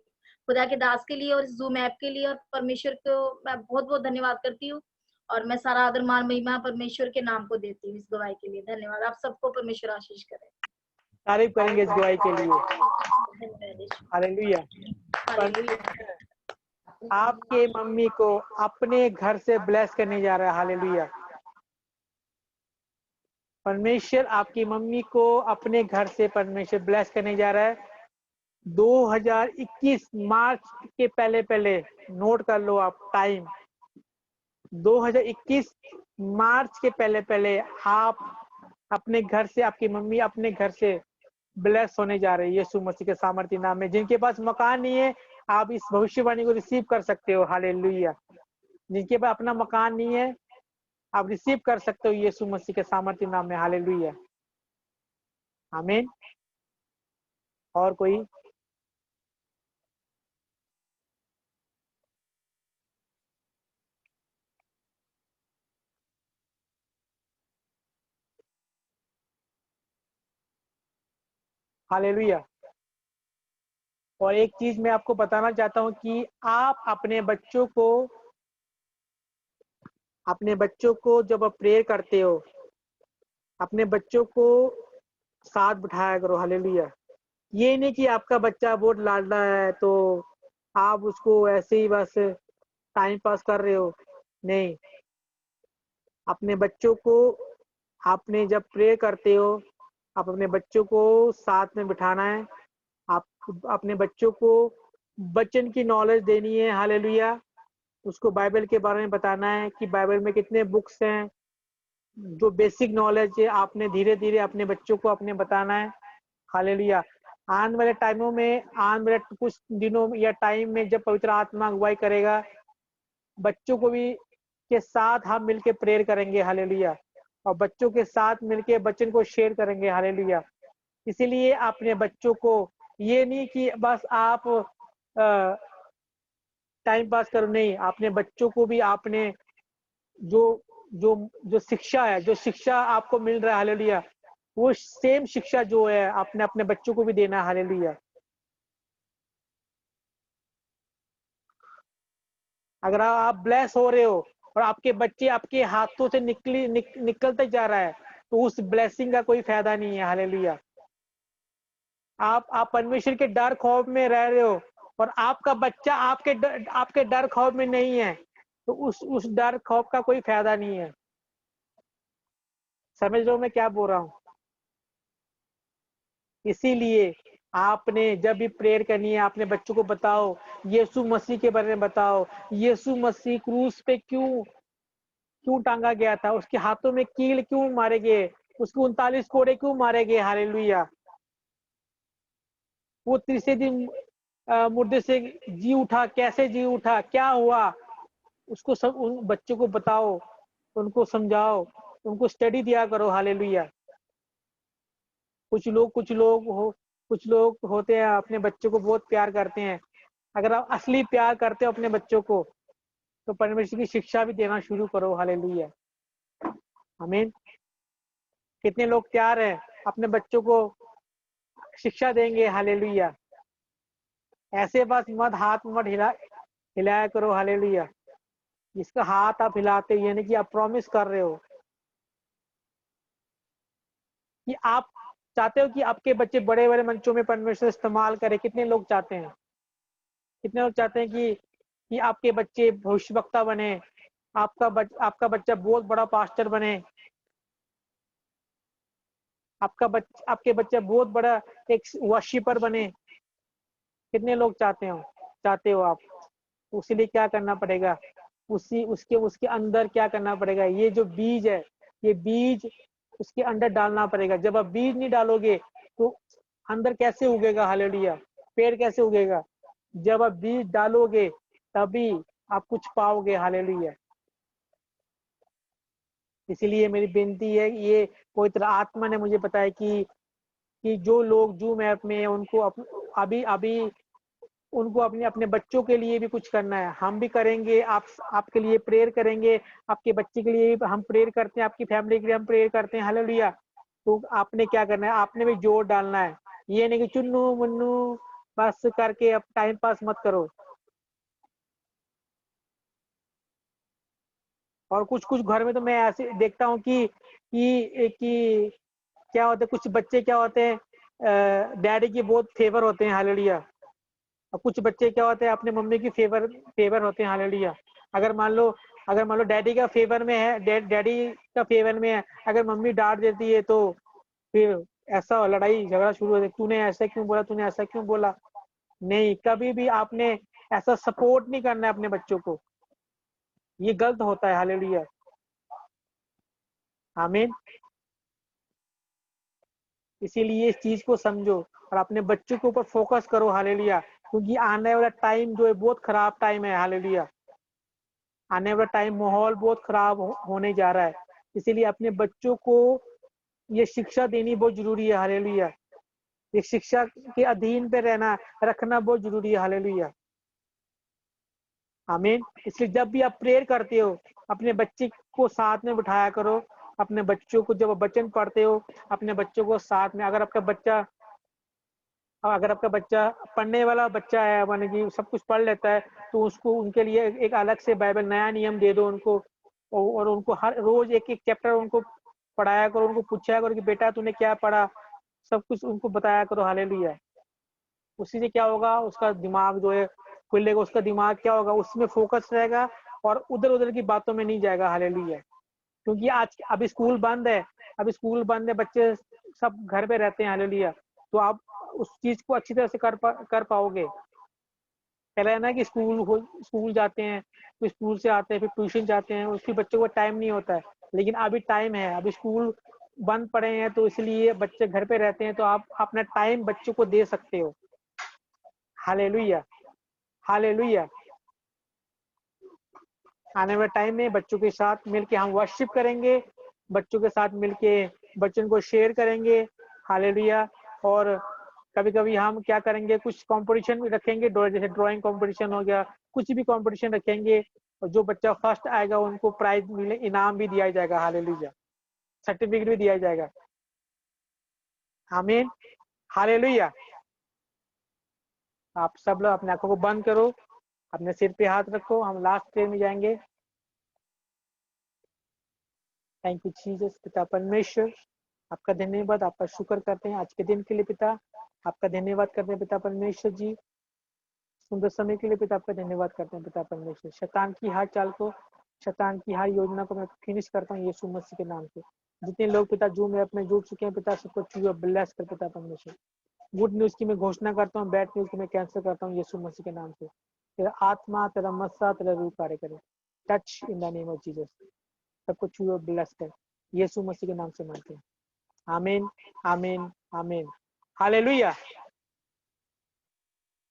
Speaker 5: खुदा के दास के लिए और इस जूम ऐप के लिए और परमेश्वर को मैं बहुत बहुत धन्यवाद करती हूँ। और मैं सारा आदर मान महिमा परमेश्वर के नाम को देती हूँ इस गवाही के लिए। धन्यवाद। आप सबको परमेश्वर आशीष करे।
Speaker 1: तारीफ करेंगे इस गवाही के लिए,
Speaker 5: धन्यवाद यीशु।
Speaker 1: हालेलुया।
Speaker 5: हालेलुया।
Speaker 1: आपके मम्मी को अपने घर से ब्लेस करने जा रहा है, हालेलुया। परमेश्वर आपकी मम्मी को अपने घर से परमेश्वर ब्लेस करने जा रहा है। 2021 मार्च के पहले पहले नोट कर लो आप टाइम, 2021 मार्च के पहले पहले आप अपने घर से, आपकी मम्मी अपने घर से ब्लेस होने जा रही है यीशु मसीह के सामर्थ्य नाम में। जिनके पास मकान नहीं है, आप इस भविष्यवाणी को रिसीव कर सकते हो, हालेलुया। जिनके पास अपना मकान नहीं है, आप रिसीव कर सकते हो यीशु मसीह के सामर्थ्य नाम में, हालेलुया, आमीन। और कोई? हालेलुया। और एक चीज मैं आपको बताना चाहता हूँ कि आप अपने बच्चों को जब आप प्रेयर करते हो, अपने बच्चों को साथ बिठाया करो, हालेलुया, ये नहीं कि आपका बच्चा बहुत लाडला है तो आप उसको ऐसे ही बस टाइम पास कर रहे हो। नहीं, अपने बच्चों को आपने जब प्रे करते हो, आप अपने बच्चों को साथ में बिठाना है। आप अपने बच्चों को वचन की नॉलेज देनी है। हालेलुया। उसको बाइबल के बारे में बताना है कि बाइबल में कितने बुक्स हैं। जो बेसिक नॉलेज है आपने धीरे धीरे अपने बच्चों को अपने बताना है। हालेलुया। आने वाले टाइमों में, आने वाले कुछ दिनों या टाइम में जब पवित्र आत्मा अगुवाई करेगा, बच्चों को भी के साथ हम मिलके प्रेयर करेंगे। हालेलुया। और बच्चों के साथ मिलके वचन को शेयर करेंगे। हालेलुया। इसीलिए अपने बच्चों को ये नहीं कि बस आप टाइम पास करो, नहीं, अपने बच्चों को भी आपने जो जो जो शिक्षा है, जो शिक्षा आपको मिल रहा है, हालेलुया, वो सेम शिक्षा जो है आपने अपने बच्चों को भी देना है। हालेलुया। अगर आप ब्लेस हो रहे हो और आपके बच्चे आपके हाथों से निकलते जा रहा है, तो उस ब्लेसिंग का कोई फायदा नहीं है। हालेलुया। आप परमेश्वर के डर खौफ में रह रहे हो और आपका बच्चा आपके डर खौफ में नहीं है, तो उस डर खौफ का कोई फायदा नहीं है। समझ रहे हो मैं क्या बोल रहा हूँ? इसीलिए आपने जब भी प्रेयर करनी है, अपने बच्चों को बताओ, यीशु मसीह के बारे में बताओ। यीशु मसीह क्रूस पे क्यों क्यों टांगा गया था, उसके हाथों में कील क्यों मारे गए, उसको 39 कोड़े क्यों मारे गए। हालेलुया। वो तीसरे दिन मुर्दे से जी उठा, कैसे जी उठा, क्या हुआ, उसको सब उन बच्चों को बताओ, उनको समझाओ, उनको स्टडी दिया करो। हालेलुया। कुछ लोग होते हैं अपने बच्चों को बहुत प्यार करते हैं। अगर आप असली प्यार करते हो अपने बच्चों को, तो परमेश्वर की शिक्षा भी देना शुरू करो। हालेलुया। आमीन। कितने लोग तैयार हैं अपने बच्चों को शिक्षा देंगे? हालेलुया। ऐसे बस मत हिलाया करो। हालेलुया। इसका हाथ आप हिलाते यानी कि आप प्रॉमिस कर रहे हो कि आप चाहते हो कि आपके बच्चे बड़े बड़े मंचों में परमेश्वर इस्तेमाल करे। कितने लोग चाहते हैं? कितने लोग चाहते हैं कि आपके बच्चे भविष्यवक्ता बने, आपका बच्चा बहुत बड़ा पास्टर बने, आपके बच्चे बहुत बड़ा एक वर्शिपर बने? कितने लोग चाहते हो आप? उसी लिए क्या करना पड़ेगा? उसी उसके उसके अंदर क्या करना पड़ेगा? ये जो बीज है, ये बीज उसके अंदर डालना पड़ेगा। जब आप बीज नहीं डालोगे तो अंदर कैसे उगेगा? हालेलुया। पेड़ कैसे उगेगा? जब आप बीज डालोगे तभी आप कुछ पाओगे। हालेलुया। इसीलिए मेरी बेनती है, ये पवित्र आत्मा ने मुझे बताया कि जो लोग जूम ऐप में हैं, उनको अभी अभी उनको अपने अपने बच्चों के लिए भी कुछ करना है। हम भी करेंगे, आपके लिए प्रेयर करेंगे, आपके बच्चे के लिए हम प्रेयर करते हैं, आपकी फैमिली के लिए हम प्रेयर करते हैं। हालेलुया। तो आपने क्या करना है? आपने भी जोर डालना है। ये नहीं कि चुन्नू मुन्नू बस करके अब टाइम पास मत करो। और कुछ कुछ घर में तो मैं ऐसे देखता हूँ कि क्या होता है, कुछ बच्चे क्या होते हैं, डैडी की बहुत फेवर होते हैं। हालेलुया। और कुछ बच्चे क्या होते हैं, अपने मम्मी की फेवर होते हैं। हालेलुया। अगर मान लो डैडी का फेवर में है, डैडी का फेवर में है, अगर मम्मी डांट देती है तो फिर ऐसा लड़ाई झगड़ा शुरू हो जाता है, तूने ऐसा क्यों बोला, तूने ऐसा क्यों बोला। नहीं, कभी भी आपने ऐसा सपोर्ट नहीं करना है अपने बच्चों को। ये गलत होता है। हालेलुया। आमीन। इसीलिए इस चीज को समझो और अपने बच्चों के ऊपर फोकस करो। हालेलुया। क्योंकि आने वाला टाइम जो है बहुत खराब टाइम है। हालेलुया। आने वाला टाइम माहौल बहुत खराब होने जा रहा है। इसीलिए अपने बच्चों को ये शिक्षा देनी बहुत जरूरी है। हालेलुया। ये शिक्षा के अधीन पे रखना बहुत जरूरी है। हालेलुया। आमीन। इसलिए जब भी आप प्रेयर करते हो, अपने बच्चे को साथ में बिठाया करो। अपने बच्चों को जब वचन पढ़ते हो, अपने बच्चों को साथ में, अगर आपका बच्चा पढ़ने वाला बच्चा है, माने कि सब कुछ पढ़ लेता है, तो उसको उनके लिए एक अलग से बाइबल नया नियम दे दो उनको। और उनको हर रोज एक एक चैप्टर उनको पढ़ाया करो, उनको पूछा करो कि बेटा तूने क्या पढ़ा, सब कुछ उनको बताया करो। हालेलुया। उसी से क्या होगा, उसका दिमाग जो है खुलेगा, उसका दिमाग क्या होगा, उसमें फोकस रहेगा और उधर उधर की बातों में नहीं जाएगा। हालेलुया। क्योंकि आज अभी स्कूल बंद है, अभी स्कूल बंद है, बच्चे सब घर पे रहते हैं। हालेलुया। तो आप उस चीज को अच्छी तरह से कर पाओगे। पहले है ना कि स्कूल जाते हैं, फिर स्कूल से आते हैं, फिर ट्यूशन जाते हैं, उसके बच्चों को टाइम नहीं होता है। लेकिन अभी टाइम है, अभी स्कूल बंद पड़े हैं, तो इसलिए बच्चे घर पे रहते हैं, तो आप अपना टाइम बच्चों को दे सकते हो। Hallelujah, hallelujah. आने वाले टाइम में बच्चों के साथ मिलके हम वर्शिप करेंगे, बच्चों के साथ मिलके बच्चों को शेयर करेंगे। हालेलुया। और कभी कभी हम क्या करेंगे, कुछ कंपटीशन भी रखेंगे, जैसे ड्राइंग कंपटीशन हो गया, कुछ भी कंपटीशन रखेंगे, और जो बच्चा फर्स्ट आएगा उनको प्राइज मिले, इनाम भी दिया जाएगा। हालेलुया। सर्टिफिकेट भी दिया जाएगा। आमीन। हालेलुया। आप सब लोग अपने आंखों को बंद करो, अपने सिर पे हाथ रखो, हम लास्ट प्रेयर में जाएंगे। Thank you Jesus. पिता परमेश्वर, आपका धन्यवाद, आपका शुक्र करते हैं आज के दिन के लिए। पिता आपका धन्यवाद करते हैं पिता परमेश्वर जी, सुंदर समय के लिए। पिता आपका धन्यवाद करते हैं पिता परमेश्वर। शैतान की हर चाल को, शैतान की हर योजना को मैं फिनिश करता हूँ यीशु मसीह के नाम से। जितने लोग पिता जूम ऐप में जुड़ चुके हैं पिता, सबको छू ब्लेस कर पिता परमेश्वर। गुड न्यूज की मैं घोषणा करता हूँ, बैड न्यूज की मैं कैंसिल करता हूँ यीशु मसीह के नाम से। तेरा आत्मा, तेरा मस्सा, तेरा रूह कार्य करे। Touch in the name of Jesus. सबको छू ब्लेस कर यीशु मसीह के नाम से मांगते हैं। आमीन, आमीन, आमीन। हालेलुया।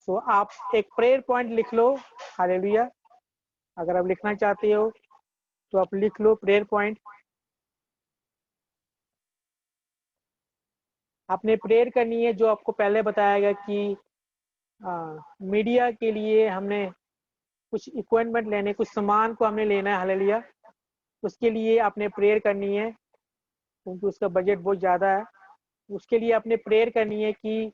Speaker 1: सो आप एक प्रेयर पॉइंट लिख लो। हालेलुया। अगर आप लिखना चाहते हो तो आप लिख लो प्रेयर पॉइंट। आपने प्रेयर करनी है, जो आपको पहले बताया गया कि मीडिया के लिए हमने कुछ इक्विपमेंट लेने, कुछ सामान को हमने लेना है। हालेलुया। उसके लिए आपने प्रेयर करनी है, क्योंकि उसका बजट बहुत ज़्यादा है। उसके लिए आपने प्रेयर करनी है कि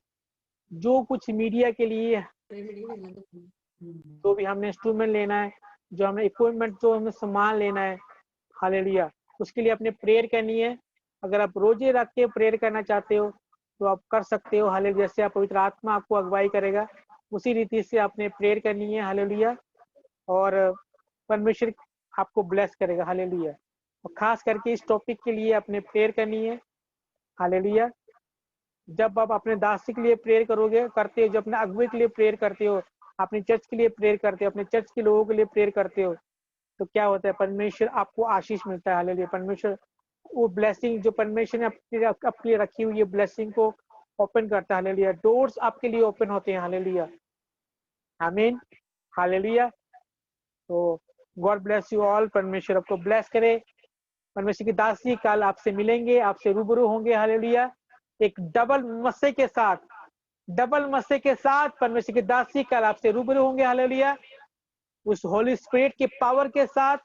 Speaker 1: जो कुछ मीडिया के लिए जो भी हमने इंस्ट्रूमेंट लेना है, जो हमें इक्विपमेंट, जो हमें सामान लेना है। हालेलुया। उसके लिए आपने प्रेयर करनी है। अगर आप रोजे रख के प्रेयर करना चाहते हो तो आप कर सकते हो। हालेलुया। जैसे आप पवित्र आत्मा आपको अगुवाई करेगा, उसी रीति से आपने प्रेयर करनी है। हालेलुया। और परमेश्वर आपको ब्लेस करेगा। हालेलुया। और खास करके इस टॉपिक के लिए आपने प्रेयर करनी है। हालेलुया। जब आप अपने दासी के लिए प्रेयर करोगे, करते हो, जब अपने अगुवे के लिए प्रेयर करते हो, अपने चर्च के लिए प्रेयर करते हो, अपने चर्च के लोगों के लिए प्रेयर करते हो, तो क्या होता है, परमेश्वर आपको आशीष मिलता है। हालेलुया। परमेश्वर वो ब्लेसिंग जो परमेश्वर ने आपके लिए रखी हुई है, ब्लेसिंग को ओपन करता है। हालेलुया। डोर्स आपके लिए ओपन होते हैं। हालेलुया। आमीन। हालेलुया। तो गॉड ब्लेस यू ऑल। परमेश्वर आपको ब्लेस करे। परमेश्वर की दासी कल आपसे मिलेंगे, आपसे रूबरू होंगे। हालेलुया। एक डबल मस्से के साथ, डबल मस्से के साथ परमेश्वर की दासी कल आपसे रूबरू होंगे। हालेलुया। उस होली स्पिरिट के पावर के साथ,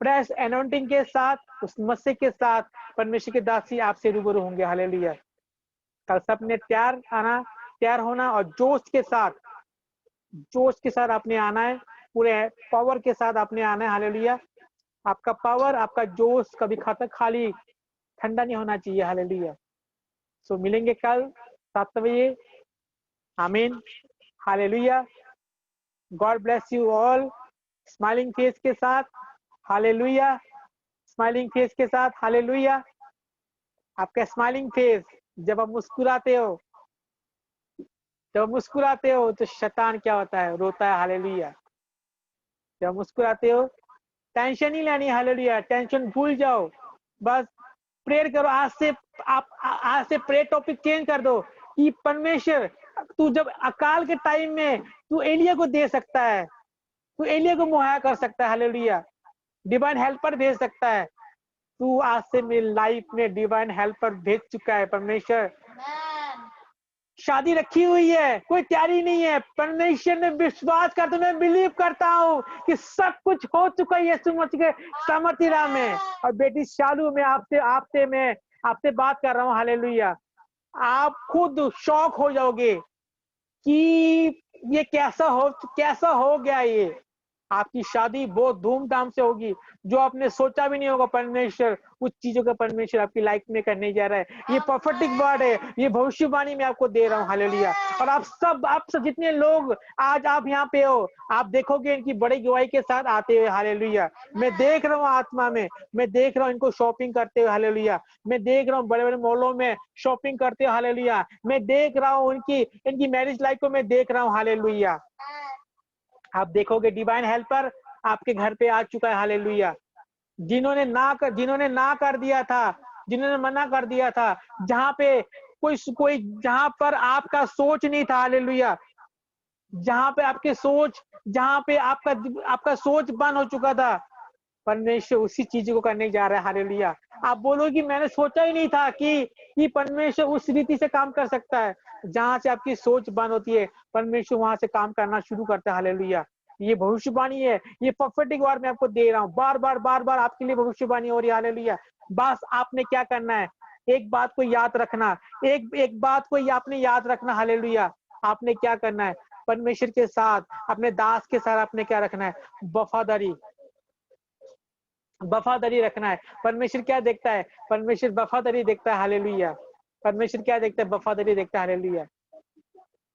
Speaker 1: फ्रेश एनॉइंटिंग के साथ, उस मस्से के साथ परमेश्वर के दासी आपसे रूबरू होंगे। हालेलुया। कल सबने तैयार होना और जोश के साथ आपने आना है, पूरे पावर के साथ आपने आना है। हालेलुया। आपका पावर, आपका जोश कभी खाली ठंडा नहीं होना चाहिए। हालेलुया। सो मिलेंगे कल 7 बजे। आमीन। Hallelujah. God bless you all. Smiling face के साथ। हालेलुया। स्माइलिंग फेस के साथ। हालेलुया। आपका स्माइलिंग फेस, जब आप मुस्कुराते हो, तो शैतान क्या होता है, रोता है। हालेलुया। जब मुस्कुराते हो, टेंशन नहीं लेनी। हालेलुया। टेंशन भूल जाओ, बस प्रेयर करो। आज से प्रेयर टॉपिक चेंज कर दो कि परमेश्वर, तू जब अकाल के टाइम में तू एलिया को दे सकता है, तू एलिया को मुहैया कर सकता है। हालेलुया। डिवाइन हेल्पर भेज सकता है। तू आज से मेरी लाइफ में डिवाइन हेल्पर भेज चुका है। परमेश्वर शादी रखी हुई है, कोई तैयारी नहीं है, परमेश्वर ने विश्वास करते, मैं बिलीव करता हूँ कि सब कुछ हो चुका है यीशु मसीह के सामर्थ्य नाम में। और बेटी शालू, मैं आपसे बात कर रहा हूँ। हालेलुया। आप खुद शॉक हो जाओगे कि ये कैसा हो गया ये। आपकी शादी बहुत धूमधाम से होगी, जो आपने सोचा भी नहीं होगा परमेश्वर उस चीजों का परमेश्वर आपकी लाइफ में करने जा रहा है। ये प्रोफेटिक वर्ड है, ये भविष्यवाणी मैं आपको दे रहा हूँ। हालेलुया। और आप सब जितने लोग आज आप यहाँ पे हो, आप देखोगे इनकी बड़ी गवाही के साथ आते हुए। हालेलुया। मैं देख रहा हूँ आत्मा में, मैं देख रहा हूँ इनको शॉपिंग करते हुए। हालेलुया। मैं देख रहा हूँ बड़े बड़े मॉलों में शॉपिंग करते हुए। हालेलुया। मैं देख रहा हूँ इनकी मैरिज लाइफ को मैं देख रहा हूँ। हालेलुया। आप देखोगे डिवाइन हेल्पर आपके घर पे आ चुका है। हालेलुया। जिन्होंने ना कर दिया था, जिन्होंने मना कर दिया था, जहां पे कोई जहां पर आपका सोच नहीं था। हालेलुया। जहां पे आपके सोच, जहां पे आपका सोच बंद हो चुका था, परमेश्वर उसी चीज को करने जा रहा है। हालेलुया। आप बोलोगे कि मैंने सोचा ही नहीं था कि परमेश्वर उस रीति से काम कर सकता है। जहां से आपकी सोच बंद होती है, परमेश्वर वहां से काम करना शुरू करता है। हालेलुया। ये भविष्यवाणी है, ये प्रोफेटिक वर्ड मैं आपको दे रहा हूँ। बार बार आपके लिए भविष्यवाणी हो रही है। हालेलुया। बस आपने क्या करना है, एक बात को याद रखना, एक बात को आपने याद रखना। हालेलुया। आपने क्या करना है, परमेश्वर के साथ, अपने दास के साथ आपने क्या रखना है, वफादारी रखना है। परमेश्वर क्या देखता है, परमेश्वर वफादारी देखता है। हालेलुया। परमेश्वर क्या देखता है, वफादारी देखता है। हालेलुया।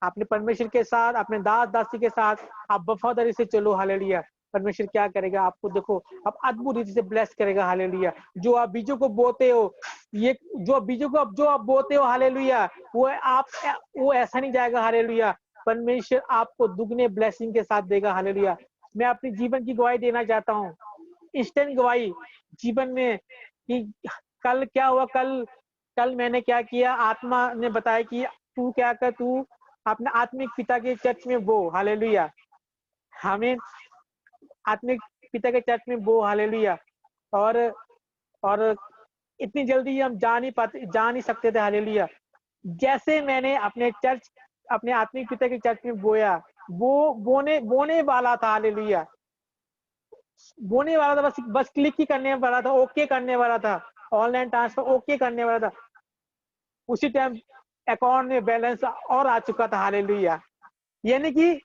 Speaker 1: आपने परमेश्वर के साथ, अपने दास दासी के साथ आप वफादारी से चलो। हालेलुया। परमेश्वर क्या करेगा, आपको देखो आप अद्भुत रीति से ब्लेस करेगा। हालेलुया। जो आप बीजों को बोते हो, ये जो आप बोते हो, हालेलुया, वो ऐसा नहीं जाएगा। हालेलुया। परमेश्वर आपको दुगने ब्लेसिंग के साथ देगा। हालेलुया। मैं अपने जीवन की गवाही देना चाहता हूँ, इंस्टेंट गवाही जीवन में, कि कल क्या हुआ, कल मैंने क्या किया, आत्मा ने बताया कि तू क्या कर, तू अपने आत्मिक पिता के चर्च में बो। हालेलुया। हमें आत्मिक पिता के चर्च में बो। हालेलुया। और इतनी जल्दी हम जा नहीं सकते थे। हालेलुया। जैसे मैंने अपने आत्मिक पिता के चर्च में बोया, वो बोने वाला था। हालेलुया। बोने वाला था, बस क्लिक ही करने वाला था, ओके करने वाला था, ऑनलाइन ट्रांसफर ओके करने वाला था। उसी टाइम अकाउंट में बैलेंस और आ चुका था। हालेलुया। यानी कि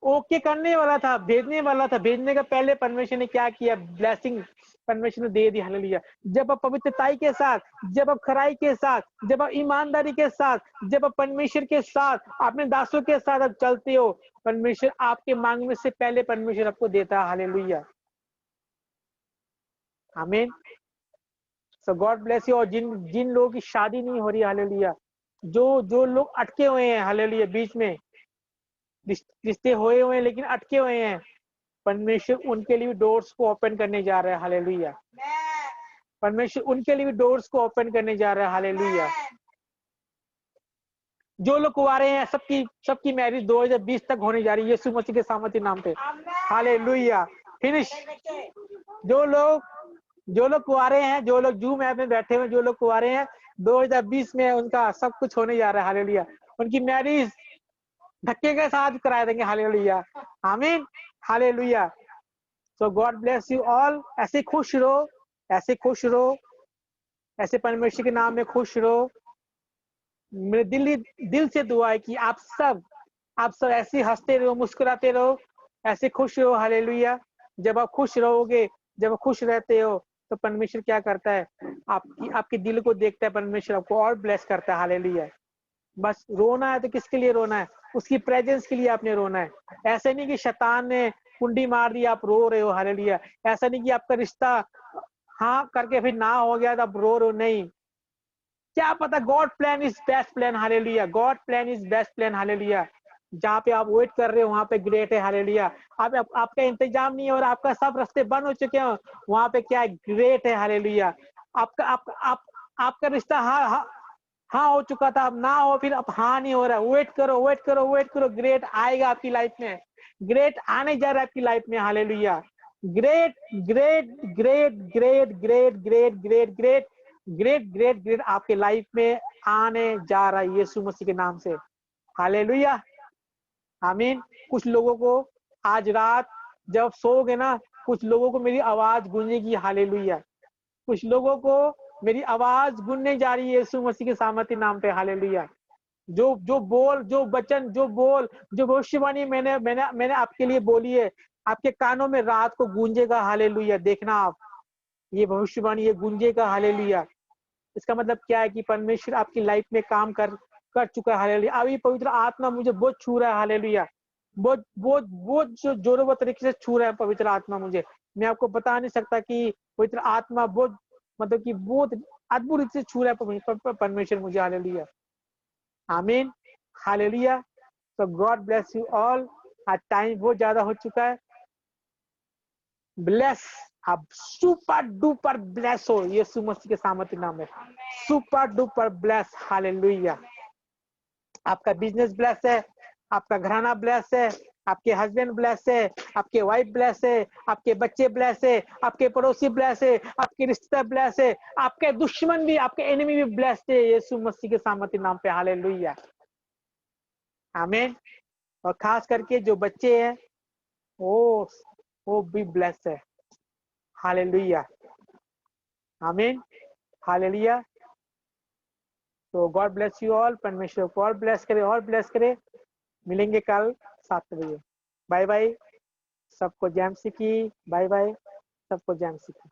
Speaker 1: ओके करने वाला था, भेजने वाला था, भेजने का पहले परमेश्वर ने क्या किया, ब्लेसिंग परमेश्वर ने दे दी। हालेलुया। जब आप पवित्रताई के साथ, जब आप खराई के साथ, जब आप ईमानदारी के साथ, जब आप परमेश्वर के साथ, अपने दासों के साथ आप चलते हो, परमेश्वर आपके मांगने से पहले परमेश्वर आपको देता है। हालेलुया। आमीन। सो गॉड ब्लेस यू। और जिन लोगों की शादी नहीं हो रही, हालेलुया, जो लोग अटके हुए हैं, हालेलुया, बीच में रिश्ते हुए हैं लेकिन अटके हुए हैं, परमेश्वर उनके लिए डोर्स को ओपन करने जा रहा है। हालेलुया। परमेश्वर उनके लिए डोर्स को ओपन करने जा रहा है। हालेलुया। जो लोग कुंवारे हैं, सबकी मैरिज 2020 तक होने जा रही है, यीशु मसीह के सामर्थ्य नाम पे। हालेलुया। फिनिश। जो लोग कुंवारे हैं, जो लोग जूम ऐप में बैठे हुए, जो लोग कुंवारे हैं, 2020 में उनका सब कुछ होने जा रहा है। हालेलुया। उनकी मैरिज धक्के के साथ करा देंगे। हालेलुया। आमीन। Hallelujah. So God bless you all. ऐसे खुश रहो, ऐसे खुश रहो, ऐसे परमेश्वर के नाम में खुश रहो। मेरे दिल से दुआ है कि आप सब ऐसे हंसते रहो, मुस्कुराते रहो, ऐसे खुश रहो। हालेलुया। जब आप खुश रहोगे, जब आप खुश रहते हो, तो परमेश्वर क्या करता है, आपके दिल को देखता है, परमेश्वर आपको और ब्लेस करता है। हालेलुया। बस रोना है तो किसके लिए रोना है, उसकी प्रेजेंस के लिए आपने रोना है। ऐसे नहीं कि शैतान ने कुंडी मार दी आप रो रहे हो। हालेलुया। ऐसा नहीं कि आपका रिश्ता हाँ करके फिर ना हो गया तो आप रो रहे हो, नहीं। क्या पता, God plan is best plan. Hallelujah. God plan is best plan. Hallelujah. जहाँ पे आप वेट कर रहे हो वहां पे ग्रेट है। हालेलुया। आपका इंतजाम नहीं है और आपका सब रास्ते बंद हो चुके हैं, वहां पे क्या है, ग्रेट है। हालेलुया। आपका रिश्ता हाँ हो चुका था, अब ना हो, फिर अब हाँ नहीं हो रहा, वेट करो, वेट करो, वेट करो, ग्रेट आएगा आपकी लाइफ में, ग्रेट आने जा रहा है आपकी लाइफ में। Hallelujah. Great great great great great great great great great great great आपके लाइफ में आने जा रहा है, यीशु मसीह के नाम से। हालेलुया। आमीन। कुछ लोगों को आज रात जब सोओगे ना, कुछ लोगों को मेरी आवाज गूंजेगी। हालेलुया। कुछ लोगों को मेरी आवाज गूंजने जा रही है यीशु मसीह के सामर्थ्य नाम पे। हालेलुया। जो वचन, जो भविष्यवाणी मैंने आपके लिए बोली है, आपके कानों में रात को गूंजेगा हालेलुया। देखना आप, ये भविष्यवाणी ये गूंजेगा हालेलुया। इसका मतलब क्या है कि परमेश्वर आपकी लाइफ में काम कर चुका है हालेलुया। अभी पवित्र आत्मा मुझे बहुत छू रहा है हालेलुया। बहुत जो जोरों तरीके से छू रहा है पवित्र आत्मा मुझे। मैं आपको बता नहीं सकता कि पवित्र आत्मा बहुत मतलब कि बहुत अद्भुत रीति से छू रहा है परमेश्वर मुझे हालेलुया। आमीन हालेलुया। तो गॉड ब्लेस यू ऑल। आज टाइम बहुत ज्यादा हो चुका है। ब्लेस, आप सुपर डुपर ब्लेस हो यीशु मसीह के सामर्थ्य नाम में। Super duper bless hallelujah. आपका बिजनेस ब्लेस है, आपका घराना ब्लेस है, आपके हस्बैंड ब्लेस है, आपके वाइफ ब्लेस है, आपके बच्चे ब्लेस है, आपके पड़ोसी ब्लेस है, आपके रिश्तेदार ब्लेस है, आपके दुश्मन भी, आपके एनिमी भी ब्लेस है यीशु मसीह के सामर्थ्य नाम पे हालेलुया। आमीन। और खास करके जो बच्चे हैं वो भी ब्लेस है हालेलुया। आमीन हालेलुया। तो गॉड ब्लेस यू ऑल। परमेश्वर को और ब्लेस करे और ब्लेस करे। मिलेंगे कल 7 बजे। बाय बाय सबको। जय मसीह की। बाय बाय सबको। जय मसीह की।